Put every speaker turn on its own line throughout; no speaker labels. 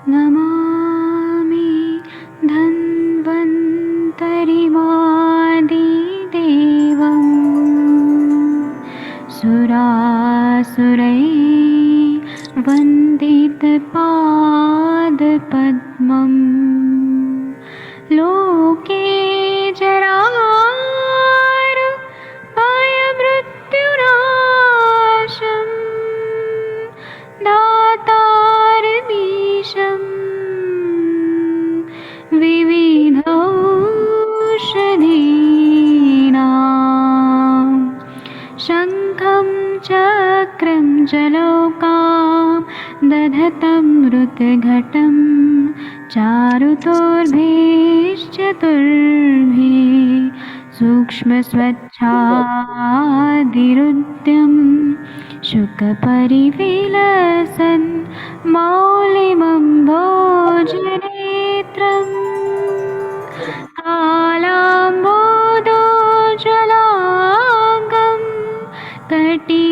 नमामि धन्वन्तरिमादिदेवं सुरासुरैर्वन्दितपादपद्मं लोके जरारुभयमृत्युनाशं दातारमीशं विविधौषधीनां शङ्खं चक्रं जलौकां दधतं मृतघटं चारुतोर्भिश्चतुर्भिः सूक्ष्मस्वच्छादिरुद्यं शुकपरिविलसन् मौलिमं भोजनेत्रम् कालाम्बोदोज्ज्वलाङ्गं कटितटविलसत्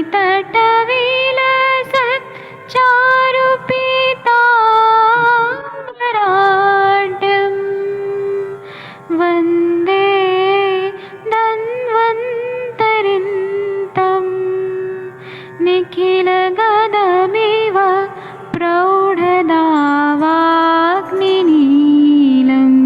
चारुपीताम्बराढ्यं वन्दे धन्वन्तरिन्तं निखिलगदमिव प्रौढदावाग्निनीलम्।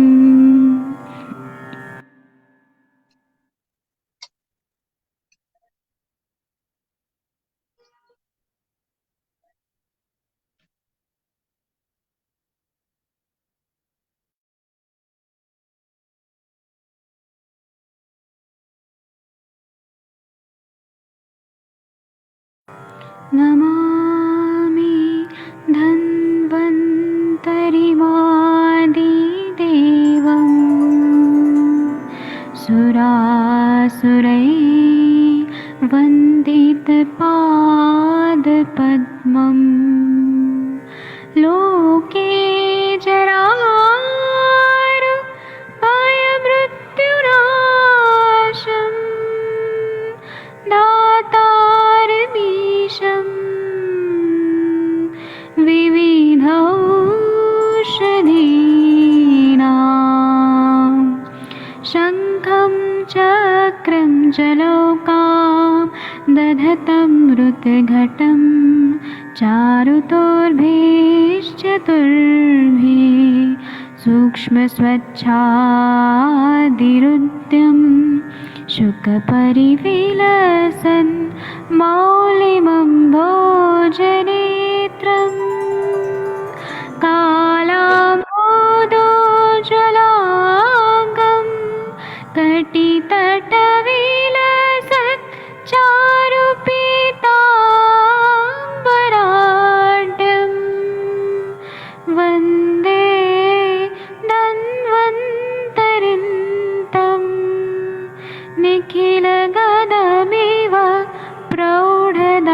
नमामि धन्वन्तरिमादिदेवं सुरासुरैर्वन्दितपादपद्मं लोके जरारुभयमृत्युनाशं दातारमीशं विविधौषधीनां शङ्खं चक्रं जलौकां दधतं मृतघटं चारुतोर्भिश्चतुर्भिः सूक्ष्मस्वच्छादिरुद्यं शुकपरिविलसन् मौलिमं भोजनेत्रम् कालाम्बोदोज्ज्वलाङ्गं कटितटविलसत् चारुपीताम्बराढ्यं वन्दे धन्वन्तरिन्तं निखिलगदमिव प्रौढदावाग्निनीलम्।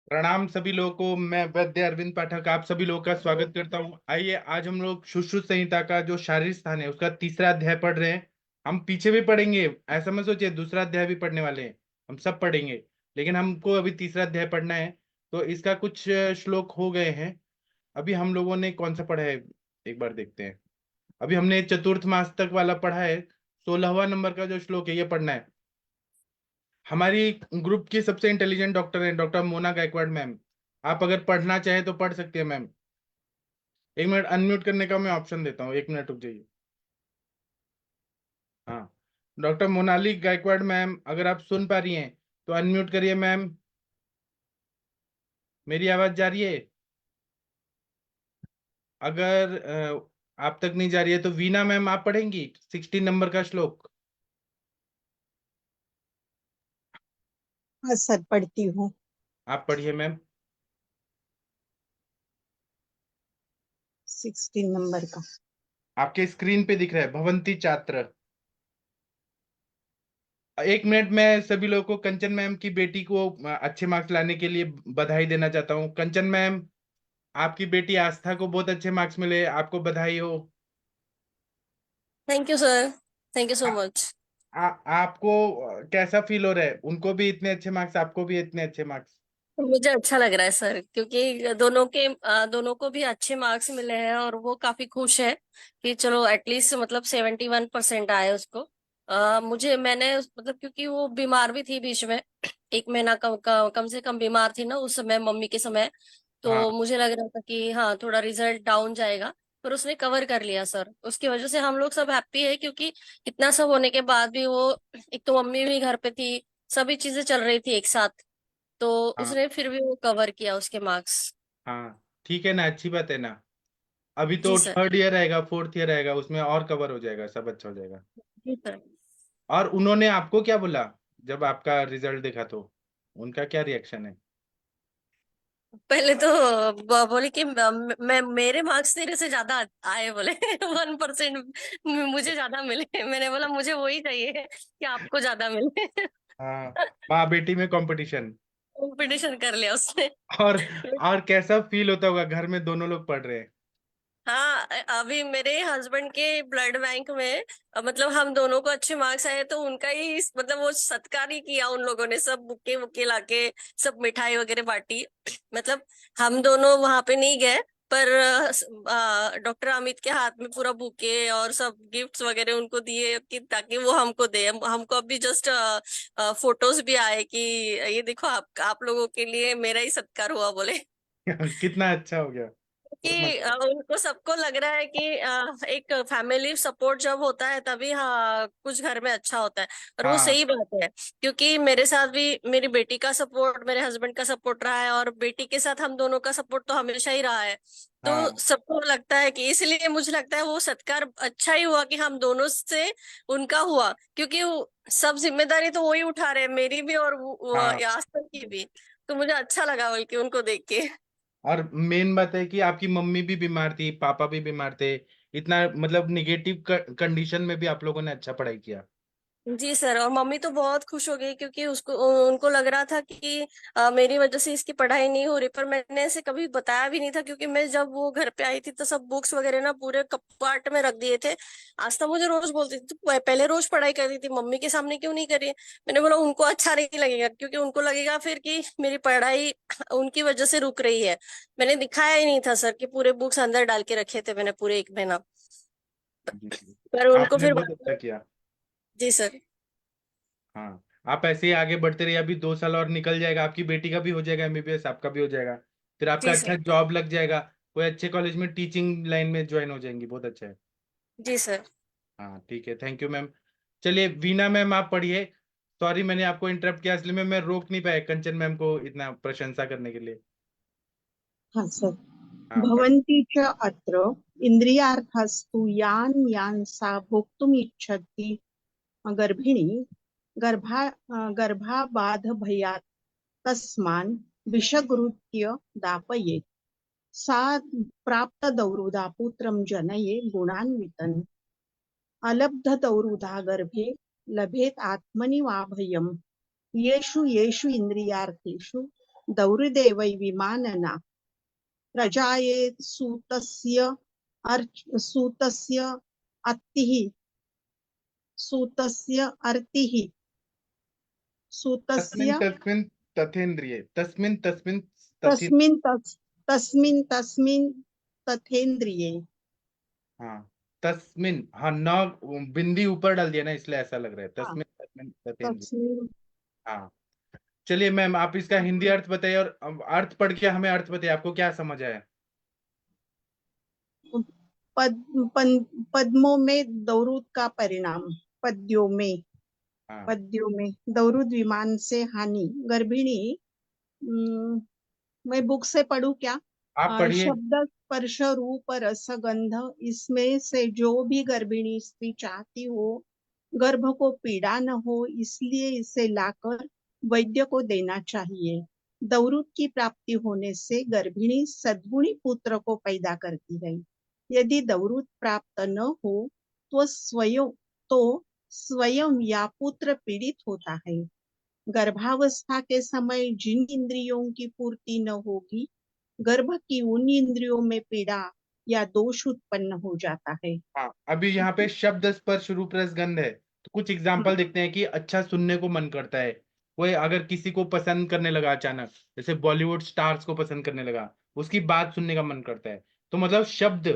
प्रणाम सभी लोगों को। मैं वैद्य अरविंद पाठक आप सभी लोगों का स्वागत करता हूं। आइए, आज हम लोग सुश्रुत संहिता का जो शारीरिक स्थान है उसका तीसरा अध्याय पढ़ रहे हैं। हम पीछे भी पढ़ेंगे, ऐसा मत सोचिए दूसरा अध्याय भी पढ़ने वाले हैं, हम सब पढ़ेंगे, लेकिन हमको अभी तीसरा अध्याय पढ़ना है। तो इसका कुछ श्लोक हो गए हैं। अभी हम लोगों ने कौन सा पढ़ा है एक बार देखते हैं। अभी हमने चतुर्थ मास तक वाला पढ़ा है। 16वां नंबर का जो श्लोक है ये पढ़ना है। हमारी ग्रुप की सबसे इंटेलिजेंट डॉक्टर है डॉक्टर मोना गायकवाड़ मैम। आप अगर पढ़ना चाहें तो पढ़ सकते हैं मैम। एक मिनट अनम्यूट करने का मैं ऑप्शन देता हूँ, एक मिनट रुक जाइए। हाँ, डॉक्टर मोनाली गायकवाड़ मैम, अगर आप सुन पा रही हैं तो अनम्यूट करिए मैम। मेरी आवाज जा रही है? अगर आप तक नहीं जा रही है तो वीना मैम आप पढ़ेंगी 16 नंबर का श्लोक।
हाँ सर, पढ़ती हूँ।
आप पढ़िए मैम।
16 नंबर का।
आपके स्क्रीन पे दिख रहा है भवंती छात्र। एक मिनट, मैं सभी लोगों को कंचन मैम की बेटी को अच्छे मार्क्स लाने के लिए बधाई देना चाहता हूँ। कंचन मैम, आपकी बेटी आस्था को बहुत अच्छे मार्क्स मिले, आपको बधाई हो।
Thank you sir. Thank you so
ah,
much.
आपको कैसा फील हो रहा है? उनको भी इतने अच्छे मार्क्स, आपको भी इतने अच्छे मार्क्स?
मुझे अच्छा लग रहा है सर, क्योंकि दोनों को भी अच्छे मार्क्स मिले हैं और वो काफी खुश है कि चलो एटलीस्ट मतलब 71% आए उसको। मैंने मतलब क्योंकि वो बीमार भी थी बीच में, 1 महीना कम से कम बीमार थी ना उस समय, मम्मी के समय। तो
हाँ
मुझे लग रहा था कि हाँ थोड़ा रिजल्ट डाउन जाएगा, पर उसने कवर कर लिया सर। उसकी वजह से हम लोग सब हैप्पी है, क्योंकि इतना सब होने के बाद भी वो, एक तो मम्मी भी घर पे थी, सभी चीजें चल रही थी एक साथ, तो
हाँ
उसने फिर भी वो कवर किया उसके मार्क्स।
हाँ, ठीक है ना, अच्छी बात है ना। अभी तो
जी सर।
थर्ड ईयर आएगा, फोर्थ ईयर आएगा, उसमें और कवर हो जाएगा, सब अच्छा हो जाएगा।
जी सर।
और उन्होंने आपको क्या बोला जब आपका रिजल्ट देखा तो? उनका क्या रिएक्शन है?
पहले तो बोले कि मैं मेरे मार्क्स तेरे से ज्यादा आए बोले। 1% मुझे ज्यादा मिले। मैंने बोला मुझे वही चाहिए कि आपको ज्यादा मिले।
हाँ, माँ बेटी में कंपटीशन।
कंपटीशन कर लिया उसने।
और और कैसा फील होता होगा, घर में दोनों लोग पढ़ रहे हैं?
हाँ, अभी मेरे हस्बैंड के ब्लड बैंक में मतलब हम दोनों को अच्छे मार्क्स आए, तो उनका ही मतलब वो सत्कार ही किया उन लोगों ने, सब बुके वुके लाके सब मिठाई वगैरह बांटी। मतलब हम दोनों वहां पे नहीं गए, पर डॉक्टर अमित के हाथ में पूरा बुके और सब गिफ्ट्स वगैरह उनको दिए, कि ताकि वो हमको दे। हमको अभी जस्ट फोटोज भी आए कि ये देखो आप लोगों के लिए मेरा ही सत्कार हुआ बोले।
कितना अच्छा हो गया, बहुत
कि
मजा
उनको सबको लग रहा है कि एक फैमिली सपोर्ट जब होता है तभी हाँ कुछ घर में अच्छा होता है। और
आया।
वो
हाँ
सही बात है, क्योंकि मेरे साथ भी मेरी बेटी का सपोर्ट, मेरे हस्बैंड का सपोर्ट रहा है, और बेटी के साथ हम दोनों का सपोर्ट तो हमेशा ही रहा है। तो
हाँ
सबको लगता है कि, इसलिए मुझे लगता है वो सत्कार अच्छा ही हुआ कि हम दोनों से उनका हुआ, क्योंकि सब जिम्मेदारी तो वही उठा रहे हैं, मेरी भी और
हाँ।
आस्था की भी। तो मुझे अच्छा लगा बल्कि उनको देख के।
और मेन बात है कि आपकी मम्मी भी बीमार थी, पापा भी बीमार थे, इतना मतलब निगेटिव कंडीशन में भी आप लोगों ने अच्छा पढ़ाई किया।
जी सर, और मम्मी तो बहुत खुश हो गई, क्योंकि उसको उनको लग रहा था कि मेरी वजह से इसकी पढ़ाई नहीं हो रही, पर मैंने ऐसे कभी बताया भी नहीं था, क्योंकि मैं जब वो घर पे आई थी तो सब बुक्स वगैरह ना पूरे कपाट में रख दिए थे। आस्था मुझे रोज बोलती थी, तू पहले रोज पढ़ाई करती थी, मम्मी के सामने क्यों नहीं करी? मैंने बोला उनको अच्छा नहीं लगेगा, क्योंकि उनको लगेगा फिर कि मेरी पढ़ाई उनकी वजह से रुक रही है। मैंने दिखाया ही नहीं था सर कि पूरे बुक्स अंदर डाल के रखे थे मैंने पूरे 1 महीना।
जी जी।
पर उनको
आपने
फिर
बहुत
बाद
अच्छा
में।
किया।
जी सर।
हाँ, आप ऐसे ही आगे बढ़ते रहिए, अभी 2 साल और निकल जाएगा, आपकी बेटी का भी हो जाएगा एमबीबीएस, आपका भी हो जाएगा, फिर आपका
जी
अच्छा
सर।
जॉब लग जाएगा, कोई अच्छे कॉलेज में टीचिंग लाइन में ज्वाइन हो जाएंगी, बहुत अच्छा है।
जी सर।
हाँ ठीक है, थैंक यू मैम। चलिए वीना मैम आप पढ़िए। सॉरी मैंने आपको इंटरप्ट किया, इसलिए मैं रोक नहीं पाया कंचन मैम को इतना प्रशंसा करने के लिए।
हाँ सर।
हाँ पढ़।
भवन्ति च अत्र इन्द्रियार्थस्तु यान् यान् सा भोक्तुमिच्छति गर्भिणी गर्भाबाधभयात् तस्मान् विषगृह्य दापयेत्। सा प्राप्तदौरुदा पुत्रं जनये गुणान्वितन्। अलब्धदौरुदा गर्भे लभेत् आत्मनि वा भयम्। येषु येषु इन्द्रियार्थेषु दौर्देवै विमानना प्रजायेत् सूतस्य अत्तिः सूतस्य अर्तिः
तस्मिन्
सूतस्य
तस्मिन् तथेन्द्रिये, तस्मिन् तस्मिन् तथि।
तस्मिन् तस्मिन् तथेन्द्रिये।
हाँ तस्मिन, हाँ न बिंदी ऊपर डाल दिया ना, इसलिए ऐसा लग रहा है,
हाँ,
तस्मिन तस्मिन तथेन्द्रिय।
तस्मिन्
हाँ, चलिए मैम आप इसका हिंदी अर्थ बताइए, और अब अर्थ पढ़ के हमें अर्थ बताइए, आपको क्या समझ आया?
पद, पद्मों में दौरूद का परिणाम। पद्यों में
हाँ
पद्यों में दौरूद विमान से हानि गर्भिणी। मैं बुक से पढ़ूं क्या?
आप पढ़िए।
शब्द स्पर्श रूप रस गंध, इसमें से जो भी गर्भिणी स्त्री चाहती हो गर्भ को पीड़ा न हो, इसलिए इसे लाकर वैद्य को देना चाहिए। दौरूद की प्राप्ति होने से गर्भिणी सद्गुणी पुत्र को पैदा करती है। यदि दौरूद प्राप्त न हो तो तो स्वयं या पुत्र पीड़ित होता है। गर्भावस्था के समय जिन इंद्रियों की पूर्ति न होगी, गर्भ की उन इंद्रियों में पीड़ा या दोष उत्पन्न हो जाता है।
हाँ, अभी यहाँ पे शब्द स्पर्श रूप रस गंध है, तो कुछ एग्जाम्पल देखते हैं कि अच्छा सुनने को मन करता है। कोई अगर किसी को पसंद करने लगा अचानक, जैसे बॉलीवुड स्टार्स को पसंद करने लगा, उसकी बात सुनने का मन करता है, तो मतलब शब्द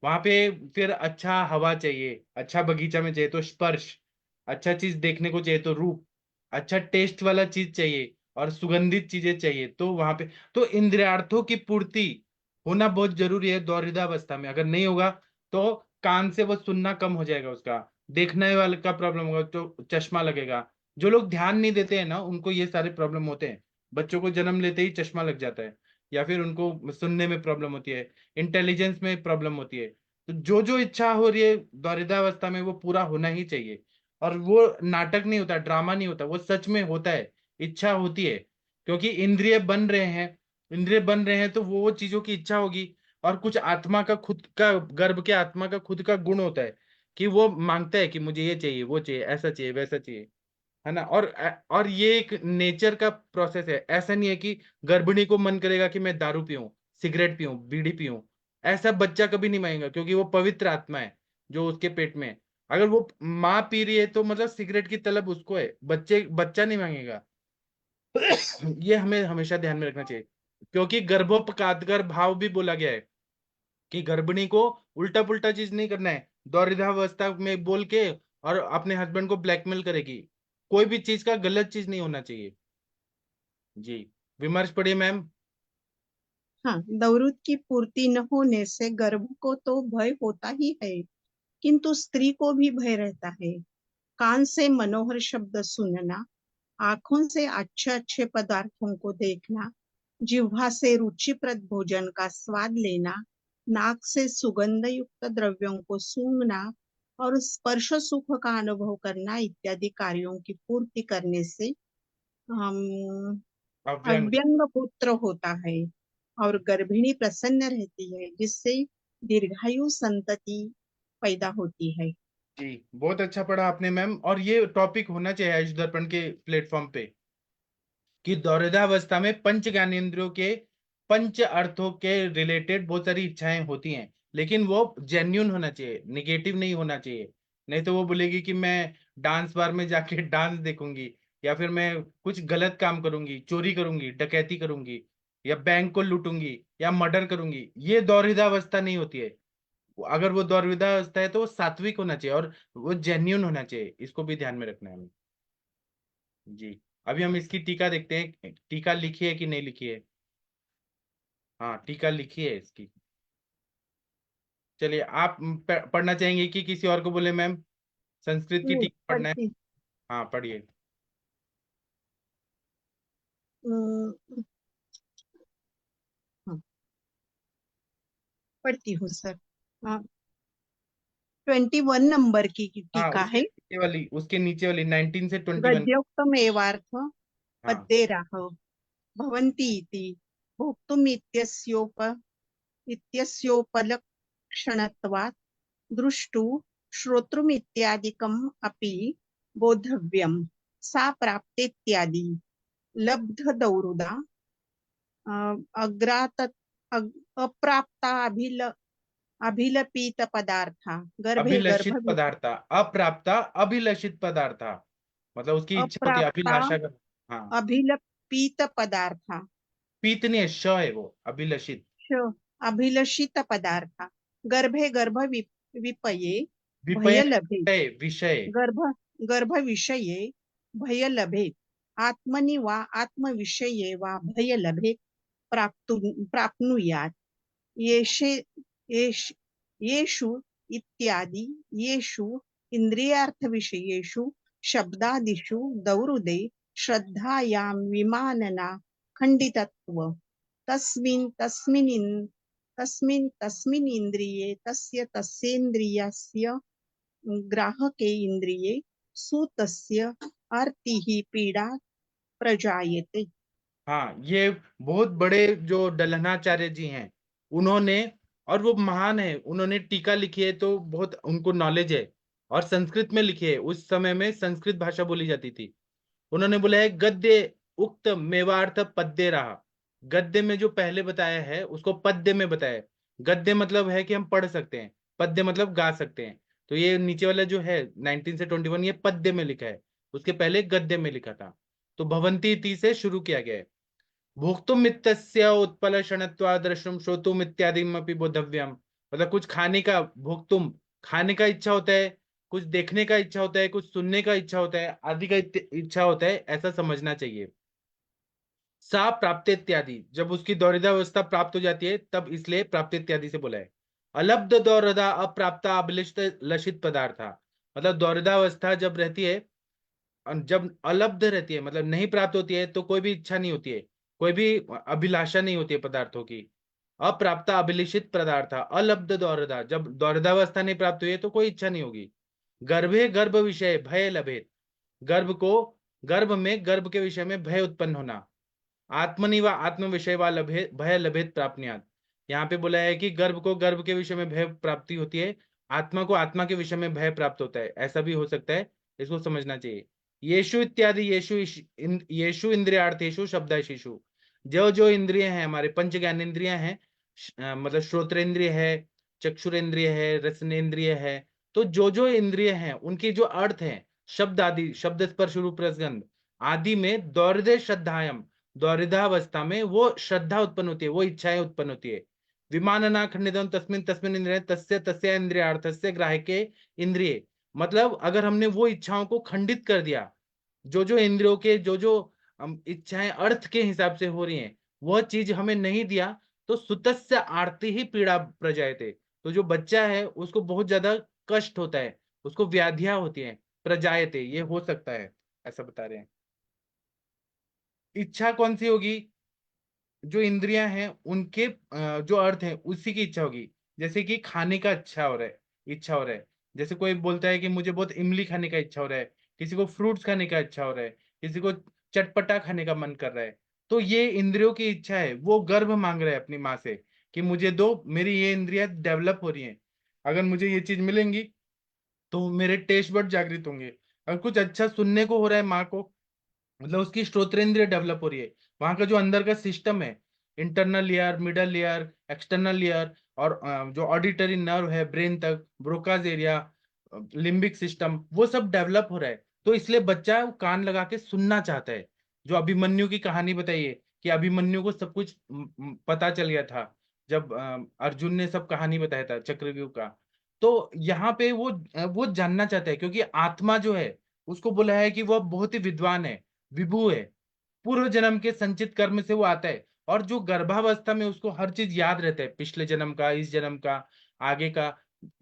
वहां पे। फिर अच्छा हवा चाहिए, अच्छा बगीचा में चाहिए तो स्पर्श, अच्छा चीज देखने को चाहिए तो रूप, अच्छा टेस्ट वाला चीज चाहिए और सुगंधित चीजें चाहिए तो वहां पे। तो इंद्रियार्थों की पूर्ति होना बहुत जरूरी है दौरिदावस्था में। अगर नहीं होगा तो कान से वो सुनना कम हो जाएगा, उसका देखने वाले का प्रॉब्लम होगा, तो चश्मा लगेगा। जो लोग ध्यान नहीं देते हैं ना, उनको ये सारे प्रॉब्लम होते हैं। बच्चों को जन्म लेते ही चश्मा लग जाता है, या फिर उनको सुनने में प्रॉब्लम होती है, इंटेलिजेंस में प्रॉब्लम होती है। तो जो जो इच्छा हो रही है दौरिदावस्था में, वो पूरा होना ही चाहिए। और वो नाटक नहीं होता, ड्रामा नहीं होता, वो सच में होता है। इच्छा होती है, क्योंकि इंद्रिय बन रहे हैं तो वो चीजों की इच्छा होगी। और कुछ आत्मा का खुद का, गर्भ के आत्मा का खुद का गुण होता है कि वो मांगता है कि मुझे ये चाहिए, वो चाहिए, ऐसा चाहिए, वैसा चाहिए, है ना। और ये एक नेचर का प्रोसेस है। ऐसा नहीं है कि गर्भिणी को मन करेगा कि मैं दारू पीऊं, सिगरेट पीऊं, बीड़ी पीऊं। ऐसा बच्चा कभी नहीं मांगेगा, क्योंकि वो पवित्र आत्मा है जो उसके पेट में है। अगर वो माँ पी रही है तो मतलब सिगरेट की तलब उसको है, बच्चा नहीं मांगेगा। ये हमें हमेशा ध्यान में रखना चाहिए, क्योंकि गर्भोपकादगर भाव भी बोला गया है कि गर्भिणी को उल्टा पुल्टा चीज नहीं करना है, दौरिद्रावस्था में बोल के और अपने हस्बैंड को ब्लैकमेल करेगी। कोई भी चीज का गलत चीज नहीं होना चाहिए। जी, विमर्श पढ़िए मैम।
हाँ, दौरुद की पूर्ति न होने से गर्भ को तो भय होता ही है, किंतु स्त्री को भी भय रहता है। कान से मनोहर शब्द सुनना, आंखों से अच्छे अच्छे पदार्थों को देखना, जिह्वा से रुचिप्रद भोजन का स्वाद लेना, नाक से सुगंध युक्त द्रव्यों को सूंघना और स्पर्श सुख का अनुभव करना इत्यादि कार्यों की पूर्ति करने से हम
अव्यंग।
अव्यंग पुत्र होता है और गर्भिणी प्रसन्न रहती है, जिससे दीर्घायु संतति पैदा होती है।
जी, बहुत अच्छा पढ़ा आपने मैम। और ये टॉपिक होना चाहिए आयुष दर्पण के प्लेटफॉर्म पे, कि दौरिदावस्था में पंच ज्ञानेंद्रियों के पंच अर्थों के रिलेटेड बहुत सारी इच्छाएं होती हैं, लेकिन वो जेन्यून होना चाहिए, निगेटिव नहीं होना चाहिए। नहीं तो वो बोलेगी कि मैं डांस बार में जाके डांस देखूंगी, या फिर मैं कुछ गलत काम करूंगी, चोरी करूंगी, डकैती करूंगी, या बैंक को लूटूंगी, या मर्डर करूंगी। ये दौरिदावस्था नहीं होती है। अगर वो दौर्विदा है तो वो सात्विक होना चाहिए और वो जेन्यून होना चाहिए। इसको भी ध्यान में रखना है हमें। जी, अभी हम इसकी टीका देखते हैं, टीका लिखी है कि नहीं लिखी है। हाँ, टीका लिखी है इसकी। चलिए, आप पढ़ना चाहेंगे कि किसी और को बोले मैम? संस्कृत की
नहीं
टीका पढ़ना है।
पढ़ती
हाँ, पढ़िए।
अम, हाँ, पढ़ती हूँ सर। 21 नंबर की
हाँ,
टीका है।
उसके नीचे वाली 19 से 21।
गद्योक्तमेवार्थ
हाँ,
पद्येराह भवन्ति इति भोक्तुम् इत्यस्योपलक्षणत्वात् दृष्टु श्रोतृम् इत्यादिकम् अपि बोद्धव्यम्। सा प्राप्तेत्यादि लब्ध दौरुदा अग्रात अप्राप्ता अभिलपित पदार्था गर्भे
अभिलषित
गर्भ
पदार्थ, अप्राप्ता अभिलषित पदार्थ, मतलब उसकी इच्छा होती है,
अप्राप्ता
अभिलाषा कर। हाँ,
अभिलपित पदार्था
पीत नहीं है, श है वो, अभिलषित।
अभिलषित पदार्था गर्भे गर्भ विपये
विपय
भयलभे
विषय विषय।
गर्भ गर्भ विषये भयलभे आत्मनि वा आत्मविषये वा भयलभे प्राप्नुयात्। येषे येष येषु इत्यादि येषु इन्द्रियार्थविषयेषु शब्दादिषु दौरुदे श्रद्धायां विमानना खण्डितत्व तस्मिन् तस्मिन् तस्मिन् इन्द्रिये तस्येन्द्रियस्य ग्राहके इन्द्रिये सुतस्य अर्तिः पीडा प्रजायते।
हाँ, ये बहुत बड़े जो डलहनाचार्य जी हैं, उन्होंने, और वो महान है, उन्होंने टीका लिखी है तो बहुत उनको नॉलेज है, और संस्कृत में लिखी है। उस समय में संस्कृत भाषा बोली जाती थी। उन्होंने बोला है गद्य उक्त मेवार्थ पद्य रहा। गद्य में जो पहले बताया है उसको पद्य में बताया है। गद्य मतलब है कि हम पढ़ सकते हैं, पद्य मतलब गा सकते हैं। तो ये नीचे वाला जो है 19 से 21 ये पद्य में लिखा है, उसके पहले गद्य में लिखा था। तो भवन्ति इति से शुरू किया गया है। भोक्तुम इत्यस्य उत्पल क्षणत्वाद् द्रष्टुम श्रोतुम इत्यादिमपि बोधव्यम, मतलब कुछ खाने का, भोक्तुम खाने का इच्छा होता है, कुछ देखने का इच्छा होता है, कुछ सुनने का इच्छा होता है, आदि का इच्छा होता है, ऐसा समझना चाहिए। सा प्राप्त इत्यादि, जब उसकी दौरिदावस्था प्राप्त हो जाती है तब इसलिए प्राप्त इत्यादि से बोला है। अलब्ध दौरदा अप्राप्त अभिलिष्ट लक्षित पदार्था, मतलब दौरिदावस्था जब रहती है, जब अलब्ध रहती है मतलब नहीं प्राप्त होती है, तो कोई भी इच्छा नहीं होती है, कोई भी अभिलाषा नहीं होती है पदार्थों की। अप्राप्त अभिलिषित पदार्थ, अलब्ध दौरदा, जब दौरदावस्था नहीं प्राप्त हुई है तो कोई इच्छा नहीं होगी। गर्भे गर्भ विषय भय लभेत, गर्भ को, गर्भ में गर्भ के विषय में भय उत्पन्न होना। आत्मनि व आत्म विषय व लभे भय लभेत प्राप्नुयात्, यहाँ पे बोला है कि गर्भ को गर्भ के विषय में भय प्राप्ति होती है, आत्मा को आत्मा के विषय में भय प्राप्त होता है, ऐसा भी हो सकता है, इसको समझना चाहिए। येषु इत्यादि येषु इंद्रियार्थेषु शब्दाशेषु, जो जो इंद्रिय हैं हमारे पंच ज्ञानेंद्रियां हैं, मतलब श्रोत्रेंद्रिय है, चक्षुरेंद्रिय है, रसनेन्द्रिय है, तो जो जो इंद्रिय हैं उनके जो अर्थ हैं, शब्द आदि, शब्द स्पर्श रूप रसगंध आदि में दौर्दे श्रद्धायम, दौरिदावस्था में वो श्रद्धा उत्पन्न होती है, वो इच्छाएं उत्पन्न होती है। विमानना खंडितम तस्मिन तस्मिन इंद्रिय तस्य तस्य इंद्रियार्थस्य ग्राह्यके इंद्रिय, मतलब अगर हमने वो इच्छाओं को खंडित कर दिया, जो जो इंद्रियों के जो जो इच्छाएं अर्थ के हिसाब से हो रही हैं, वह चीज हमें नहीं दिया, तो सुतस्य आरती ही पीड़ा प्रजायते, तो जो बच्चा है उसको बहुत ज्यादा कष्ट होता है, उसको व्याधियां होती हैं, प्रजायते ये हो सकता है, ऐसा बता रहे हैं। इच्छा कौन सी होगी, जो इंद्रियां हैं उनके जो अर्थ है उसी की इच्छा होगी। जैसे कि खाने का अच्छा हो रहा है, इच्छा हो रहा है, जैसे कोई बोलता है कि मुझे बहुत इमली खाने का इच्छा हो रहा है, किसी को फ्रूट्स खाने का इच्छा हो रहा है, किसी को चटपटा खाने का मन कर रहा है, तो ये इंद्रियों की इच्छा है, वो गर्भ मांग रहा है अपनी माँ से कि मुझे दो, मेरी ये इंद्रियां डेवलप हो रही हैं, अगर मुझे ये चीज मिलेंगी तो मेरे टेस्ट बड जागृत होंगे। अगर कुछ अच्छा सुनने को हो रहा है माँ को, मतलब उसकी श्रोत्रेंद्रिय डेवलप हो रही है, वहां का जो अंदर का सिस्टम है, internal layer, middle layer, external layer, और जो ऑडिटरी नर्व है ब्रेन तक, ब्रोकाज एरिया, लिम्बिक सिस्टम, वो सब डेवलप हो रहा है, तो इसलिए बच्चा कान लगा के सुनना चाहता है। जो अभिमन्यु की कहानी बताइए कि अभिमन्यु को सब कुछ पता चल गया था जब अर्जुन ने सब कहानी बताया था चक्रव्यूह का, तो यहाँ पे वो जानना चाहता है, क्योंकि आत्मा जो है उसको बोला है कि वह बहुत ही विद्वान है, विभु है, पूर्व जन्म के संचित कर्म से वो आता है, और जो गर्भावस्था में उसको हर चीज याद रहता है, पिछले जन्म का, इस जन्म का, आगे का,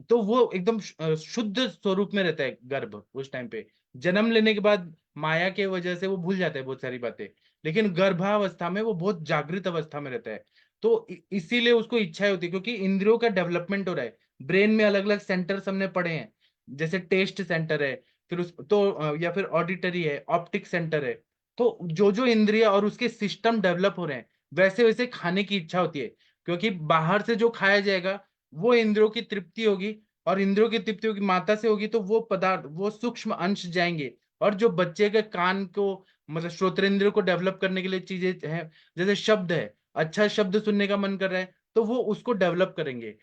तो वो एकदम शुद्ध स्वरूप में रहता है गर्भ उस टाइम पे। जन्म लेने के बाद माया के वजह से वो भूल जाता है बहुत सारी बातें, लेकिन गर्भावस्था में वो बहुत जागृत अवस्था में रहता है। तो इसीलिए उसको इच्छा होती है, क्योंकि इंद्रियों का डेवलपमेंट हो रहा है, ब्रेन में अलग अलग सेंटर हमने पढ़े हैं, जैसे टेस्ट सेंटर है, फिर उस तो या फिर ऑडिटरी है, ऑप्टिक सेंटर है, तो जो जो इंद्रिय और उसके सिस्टम डेवलप हो रहे हैं, वैसे वैसे खाने की इच्छा होती है, क्योंकि बाहर से जो खाया जाएगा वो इंद्रियों की तृप्ति होगी, और इंद्रियों की तृप्ति होगी माता से होगी, तो वो पदार्थ, वो सूक्ष्म अंश जाएंगे, और जो बच्चे के कान को, मतलब श्रोत्रेंद्र को डेवलप करने के लिए चीजें हैं, जैसे शब्द है, अच्छा शब्द सुनने का मन कर रहा है तो वो उसको डेवलप करेंगे,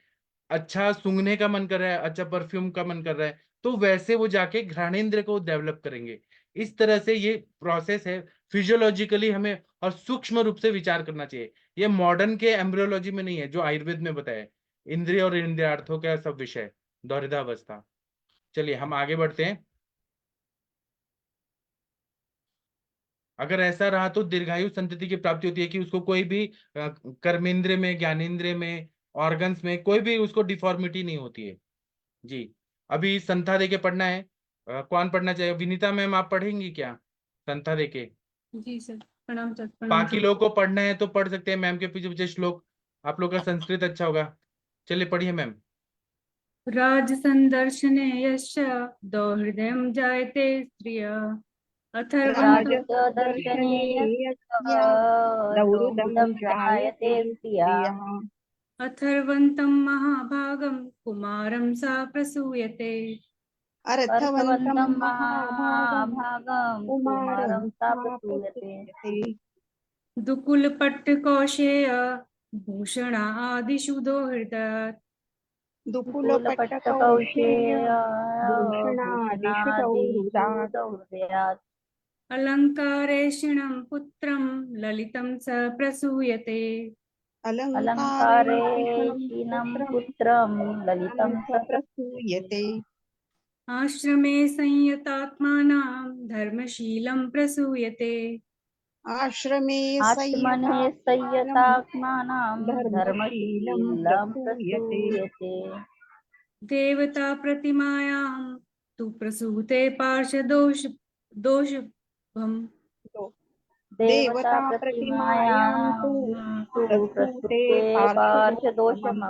अच्छा सूंघने का मन कर रहा है, अच्छा परफ्यूम का मन कर रहा है, तो वैसे वो जाके घ्राणेंद्र को डेवलप करेंगे। इस तरह से ये प्रोसेस है, फिजियोलॉजिकली हमें और सूक्ष्म रूप से विचार करना चाहिए, ये मॉडर्न के एम्ब्रियोलॉजी में नहीं है जो आयुर्वेद में बताया है, इंद्रिय और इंद्रियार्थों का सब विषय, दौरिदावस्था। चलिए हम आगे बढ़ते हैं। अगर ऐसा रहा तो दीर्घायु संतति की प्राप्ति होती है, कि उसको कोई भी कर्मेंद्रिय में, ज्ञानेंद्रिय में, ऑर्गन्स में कोई भी उसको डिफॉर्मिटी नहीं होती है। जी, अभी संथा देके पढ़ना है। कौन पढ़ना चाहिए? विनीता मैम आप पढ़ेंगी क्या संथा देके?
जी सर, प्रणाम सर, प्रणाम
बाकी
सर।
लोग को पढ़ना है तो पढ़ सकते हैं, मैम के पीछे पीछे श्लोक, आप लोग का संस्कृत अच्छा होगा। चलिए पढ़िए मैम।
राज संदर्शने यश्च दौर्हृदयं जायते स्त्रिय अथर्वं
राजसदर्शने यस्य
दौर्दं
जायते स्त्रियः
अथर्वन्तं महाभागं कुमारं सा प्रसूयते
अर्थवन्तं
अर्थवन्तं
महाभागं
महाभागं कुमारं सा प्रसूयते।
दुकुलपट्ट कौशेय भूषण आदिषु दोहृदात्
दुकुलपट्टकौशेय भूषणादिषु
भूषणादिषु
दौर्दात्
दौर्दयात्
अलङ्कारेषिणं पुत्रं ललितं स प्रसूयते
अलङ्कारेषीणं पुत्रं ललितं स
प्रसूयते
आश्रमे संयतात्मानां धर्मशीलं प्रसूयते
आश्रमे
आत्मने संयतात्मानां
धर्मशीलं
धर्मशीलं
प्रसूयते
प्रसूयते
देवता प्रतिमायां तु प्रसूते दोषभम्
देवता प्रतिमायां तु प्रस्तुते पार्श्वदोषम्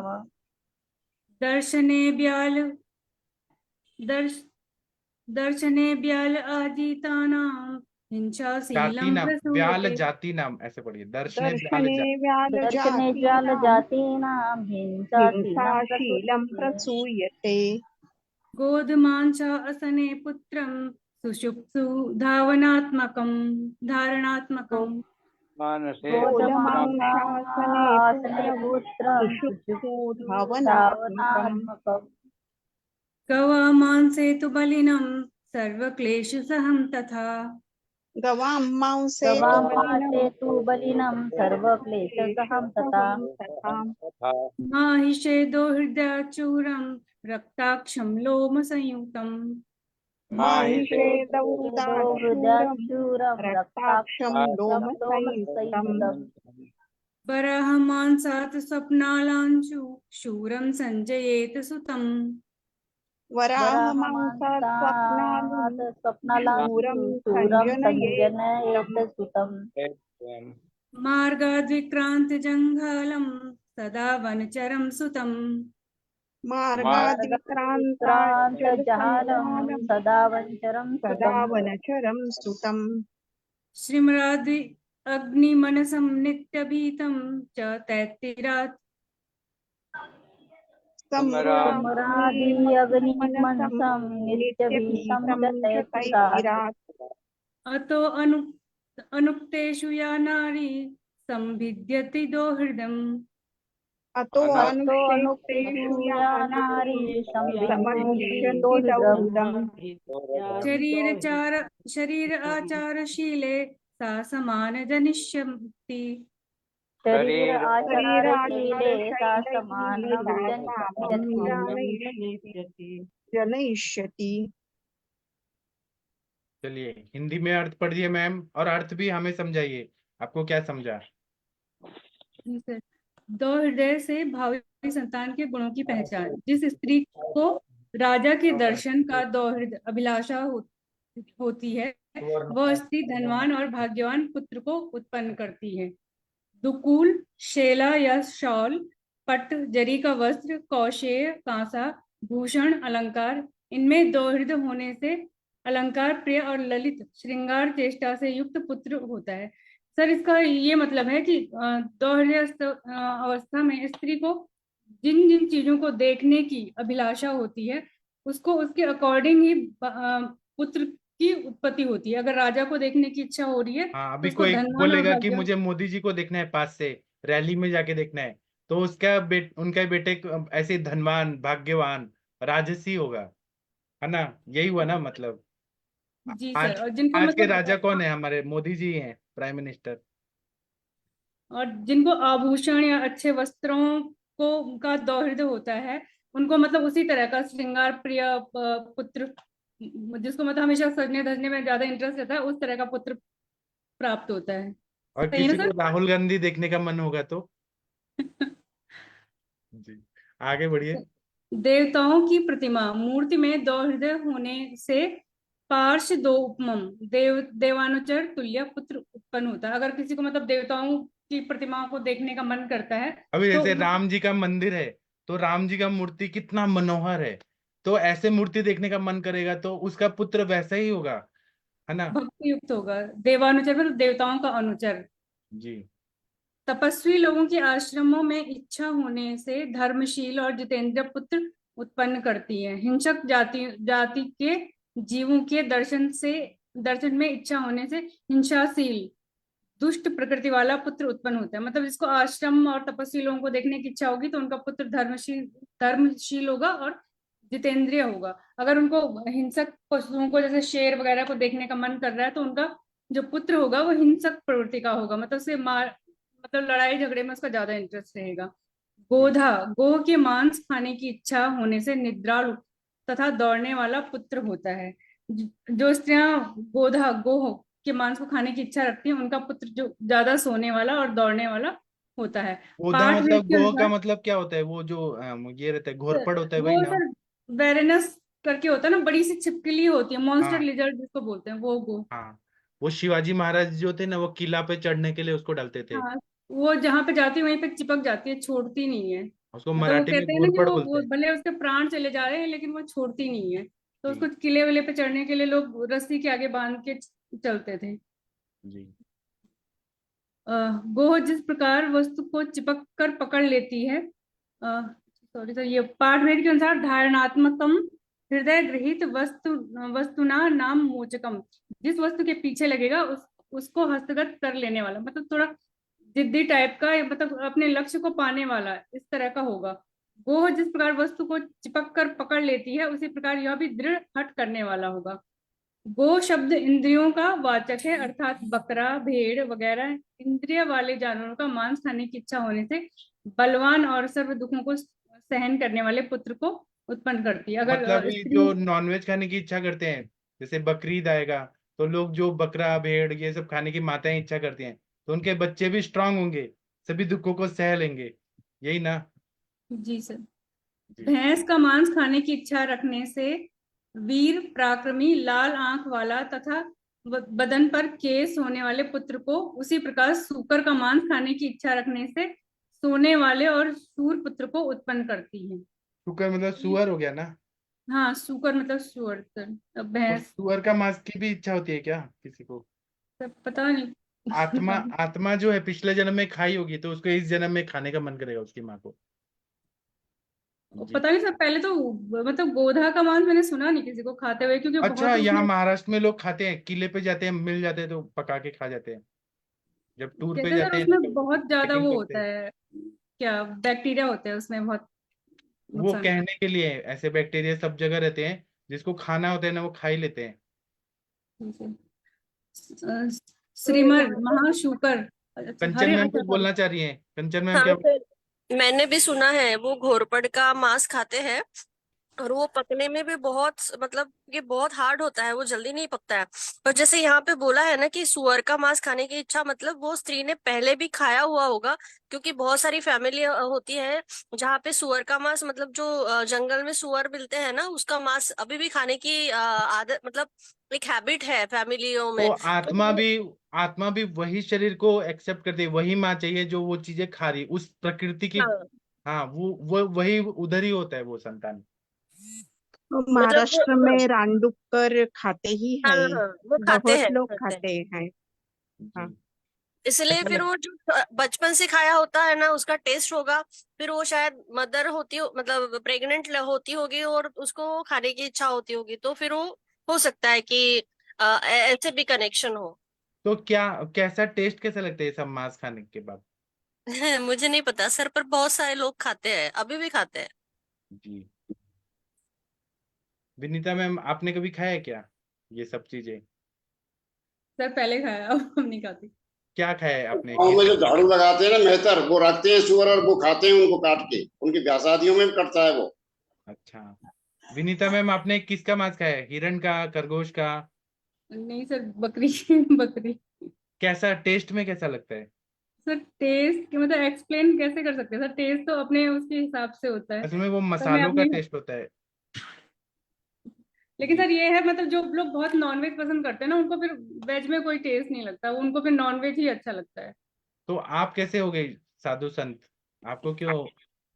दर्शने ब्याल आजीतानां हिंसाशीलं
जाति नाम व्याल
प्रसूयते
जाति नाम ऐसे पढ़िए दर्शने
दर्शने
दर्शने जातीनां हिंसाशीलं
हिंसाशीलं प्रसूयते
गोधमांसा असने पुत्रं सुषुप्सु धारणात्मकम्
गोधमांसासने पुत्रं
सुषुप्तो धावनात्मकम्
धावनात्मकम्
गवामांसे तु बलिनं सर्वक्लेशु सहं तथा
गवां मांसे
गवामासे तु बलिनं सर्वक्लेशसहं तथा
माहिषे दोहृदयचूरं रक्ताक्षं लोमसंयुक्तम्
माहिषे
हृदयाचूरं
रक्ताक्षं
लोमसंयुक्तम्
वराहमांसात् स्वप्नालांशु शूरं सञ्जयेत सुतम्
वराहमांसात्
स्वप्नालां शूरं सञ्जनयेत सुतम्
मार्गाद्विक्रान्तजङ्घालं सदा वनचरं सुतम्
मार्गाद्विक्रान्तजहालं सदा वञ्चरं
सदा
सुतम्
वनचरं सुतम्
श्रीमराद्वि अग्निमनसं नित्यभीतं च तैत्तिरात्
सम्रादि अग्निमनसं नित्यभीतं च तैत्तिरात्
अतो अनुक्तेषु या नारी संभिद्यति दोहृदम्
अतो
अनुक्तेषु या नारी संविद्यति दोहृदम्
शरीर आचारशीले सा समान जनिष्यति
शरीर आचारशीले सा समानं
जनयिष्यति।
चलिए हिंदी में अर्थ पढ़िए मैम, और अर्थ भी हमें समझाइए, आपको क्या समझा?
दोहृदय से भावी संतान के गुणों की पहचान। जिस स्त्री को राजा के दर्शन का दोहृदय अभिलाषा होती है, वह स्त्री धनवान और भाग्यवान पुत्र को उत्पन्न करती है। दुकूल, शेला या शॉल, पट्ट, जरी का वस्त्र, कौशेय, कांसा, भूषण, अलंकार, इनमें दोहृदय होने से अलंकार प्रिय और ललित श्रृंगार चेष्टा से युक्त पुत्र होता है। सर, इसका ये मतलब है कि दोहृदय अवस्था में स्त्री को जिन जिन चीजों को देखने की अभिलाषा होती है, उसको उसके अकॉर्डिंग ही पुत्र की उत्पत्ति होती है। अगर राजा को देखने की इच्छा हो रही है,
हाँ, अभी
उसको
कोई
धनवान और
बोलेगा कि
भाग्यवान
मुझे मोदी जी को देखना है, पास से रैली में जाके देखना है, तो उसका उनका बेटे ऐसे धनवान, भाग्यवान, राजसी होगा, है ना? यही हुआ ना मतलब।
जी
आज
सर। और जिनको
आज के
मतलब
राजा कौन है? हमारे मोदी जी हैं, प्राइम मिनिस्टर।
और जिनको आभूषण या अच्छे वस्त्रों को का दोहृदय होता है, उनको मतलब उसी तरह का श्रृंगार प्रिय पुत्र, जिसको मतलब हमेशा सजने धजने में ज्यादा इंटरेस्ट रहता है, उस तरह का पुत्र प्राप्त होता है।
और
सही है
किसी
ना
को
सर?
राहुल गांधी देखने का मन होगा तो जी, आगे बढ़िए।
देवताओं की प्रतिमा मूर्ति में दोहृदय होने से पार्षदोपमम देवानुचर तुल्य पुत्र उत्पन्न होता है। अगर किसी को मतलब देवताओं की प्रतिमाओं को देखने का मन करता है,
अभी
तो
जैसे राम जी का मंदिर है, तो राम जी का मूर्ति कितना मनोहर है, तो ऐसे मूर्ति देखने का मन करेगा, तो उसका पुत्र वैसा ही होगा, है ना?
भक्ति युक्त होगा। देवानुचर मतलब देवताओं का अनुचर।
जी।
तपस्वी लोगों के आश्रमों में इच्छा होने से धर्मशील और जितेंद्र पुत्र उत्पन्न करती है। हिंसक जाति के जीवों के दर्शन में इच्छा होने से हिंसाशील दुष्ट प्रकृति वाला पुत्र उत्पन्न होता है। मतलब जिसको आश्रम और तपस्वी लोगों को देखने की इच्छा होगी तो उनका पुत्र धर्मशील होगा और जितेंद्रिय होगा। अगर उनको हिंसक पशुओं को जैसे शेर वगैरह को देखने का मन कर रहा है तो उनका जो पुत्र होगा वो हिंसक प्रवृत्ति का होगा, मतलब उसे मतलब लड़ाई झगड़े में उसका ज्यादा इंटरेस्ट रहेगा। गोधा, गोह के मांस खाने की इच्छा होने से निद्रालु तथा दौड़ने वाला पुत्र होता है। जो स्त्रियां गोह के मांस को खाने की इच्छा रखती हैं उनका पुत्र जो ज्यादा सोने वाला और दौड़ने वाला होता है।
गोधा
पाठ वेद
मतलब
के
गोह का
अनुसार
मतलब क्या होता है? वो जो ये रहता है घोरपड़ होता है वही
वो
ना?
सर वेरेनस करके होता है ना, बड़ी सी छिपकली होती है, मॉन्स्टर
हाँ
लिजर्ड जिसको बोलते हैं, वो गो।
हाँ, वो शिवाजी महाराज जो थे ना, वो किला पे चढ़ने के लिए उसको डालते थे।
हाँ, वो जहां पे जाती है वहीं पे चिपक जाती है, छोड़ती नहीं है।
उसको
मतलब वो
मराठी में
कहते हैं ना कि
घोरपड़ बोलते
वो
हैं।
भले उसके प्राण चले जा रहे हैं लेकिन वो छोड़ती नहीं है। तो
जी
उसको किले विले पे चढ़ने के लिए लोग रस्सी के आगे बांध के चलते थे।
जी।
गोह जिस प्रकार वस्तु को चिपक कर पकड़ लेती है, सॉरी सर, ये पाठ वेद के अनुसार धारणात्मकम हृदय गृहित वस्तुना नाम मोचकम। जिस वस्तु के पीछे लगेगा उसको हस्तगत कर लेने वाला, मतलब थोड़ा जिद्दी टाइप का, मतलब अपने लक्ष्य को पाने वाला, इस तरह का होगा। गोह जिस प्रकार वस्तु को चिपक कर पकड़ लेती है उसी प्रकार यह भी दृढ़ हट करने वाला होगा। गो शब्द इंद्रियों का वाचक है, अर्थात बकरा भेड़ वगैरह इंद्रिय वाले जानवरों का मांस खाने की इच्छा होने से बलवान और सर्व दुखों को सहन करने वाले पुत्र को उत्पन्न करती है। अगर
मतलब ये
स्त्री,
जो नॉनवेज खाने की इच्छा करते हैं, जैसे बकरीद आएगा, तो लोग जो बकरा भेड़ ये सब खाने की माताएं इच्छा करती हैं, तो उनके बच्चे भी स्ट्रांग होंगे, सभी दुखों को सह लेंगे, यही ना?
जी सर,
जी।
भैंस का मांस खाने की इच्छा रखने से वीर पराक्रमी लाल आंख वाला तथा बदन पर केस होने वाले पुत्र को, उसी प्रकार सूकर का मांस खाने की इच्छा रखने से सोने वाले और शूर पुत्र को उत्पन्न करती है।
शुक्र मतलब सुअर हो गया ना?
हाँ, सूकर मतलब सुअर सर। अब
तो
भैंस
सुअर का मांस की भी इच्छा होती है क्या किसी को?
सब पता नहीं।
आत्मा, आत्मा जो है पिछले जन्म में खाई होगी तो उसको इस जन्म में खाने का मन करेगा उसकी माँ को। जी।
पता नहीं सर, पहले तो मतलब गोधा का मांस मैंने सुना नहीं किसी को खाते हुए, क्योंकि
अच्छा,
बहुत
यहाँ
उसमें
महाराष्ट्र में लोग खाते हैं, किले पे जाते हैं, मिल जाते हैं तो पका के खा जाते हैं, जब टूर पे
कहते हैं सर
जाते हैं ना
उसमें
तो
बहुत ज्यादा
ट्रैकिंग
वो
करते
होता
हैं।
है, क्या बैक्टीरिया होते हैं उसमें, बहुत
वो
नुकसान।
कहने के लिए है, ऐसे बैक्टीरिया सब जगह रहते हैं, जिसको खाना होता है ना वो खा ही लेते हैं।
अ, श्रीमर महाशूकर, अच्छा
कंचन
हरे,
मैम
अच्छा
कुछ
सॉरी।
बोलना चाह रही हैं? कंचन मैम
हाँ
क्या?
सर, मैंने भी सुना है वो घोरपड़ का मांस खाते हैं और वो पकने में भी बहुत, मतलब ये बहुत हार्ड होता है, वो जल्दी नहीं पकता है। और जैसे यहाँ पे बोला है ना कि सुअर का मांस खाने की इच्छा, मतलब वो स्त्री ने पहले भी खाया हुआ होगा, क्योंकि बहुत सारी फैमिली होती है जहाँ पे सुअर का मांस, मतलब जो जंगल में सुअर मिलते हैं ना, उसका मांस अभी भी खाने की आदत, मतलब एक हैबिट है फैमिलियों
तो
में। तो
आत्मा भी, आत्मा भी वही शरीर को एक्सेप्ट करती है, वही माँ चाहिए जो वो चीजें खा रही उस प्रकृति की।
हाँ,
हाँ, वो वही उधर ही होता है वो संतान।
तो
मतलब वो,
महाराष्ट्र
हाँ
में रानडुक्कर खाते ही
हाँ
है,
हाँ, वो खाते
बहुत
हैं
लोग
खाते हैं।
खाते हैं।
जी।
हाँ,
इसलिए
ऐसा
फिर
लग,
वो जो बचपन से खाया होता है ना, उसका टेस्ट होगा। फिर वो शायद मदर होती हो, मतलब प्रेग्नेंट होती होगी और उसको खाने की इच्छा होती होगी, तो फिर वो हो सकता है कि ऐसे भी कनेक्शन हो।
तो क्या, कैसा टेस्ट कैसा लगता है ये सब मांस खाने के बाद?
मुझे नहीं पता सर, पर बहुत सारे लोग खाते हैं, अभी भी खाते हैं।
जी। विनीता मैम, आपने कभी खाया है क्या ये सब चीजें?
सर पहले खाया, अब हम नहीं खाती।
क्या खाया है आपने
गाँव में जो झाड़ू लगाते हैं ना मेहतर, वो रखते हैं सुअर और वो खाते हैं उनको काट के, उनकी ब्याह शादियों में भी कटता है वो।
अच्छा, विनीता मैम आपने किसका मांस खाया है? हिरण का, खरगोश का?
नहीं सर, बकरी बकरी।
कैसा टेस्ट में कैसा लगता है?
सर टेस्ट मतलब एक्सप्लेन कैसे कर सकते हैं सर, टेस्ट तो अपने उसके हिसाब से होता है।
असल में वो
तो मैं
मसालों का
अपनी,
टेस्ट होता है।
लेकिन
जी।
सर ये है मतलब जो लोग बहुत नॉनवेज पसंद करते हैं ना उनको फिर वेज में कोई टेस्ट नहीं लगता, उनको फिर नॉनवेज ही अच्छा लगता है।
तो आप कैसे हो गई साधु संत? आपको क्यों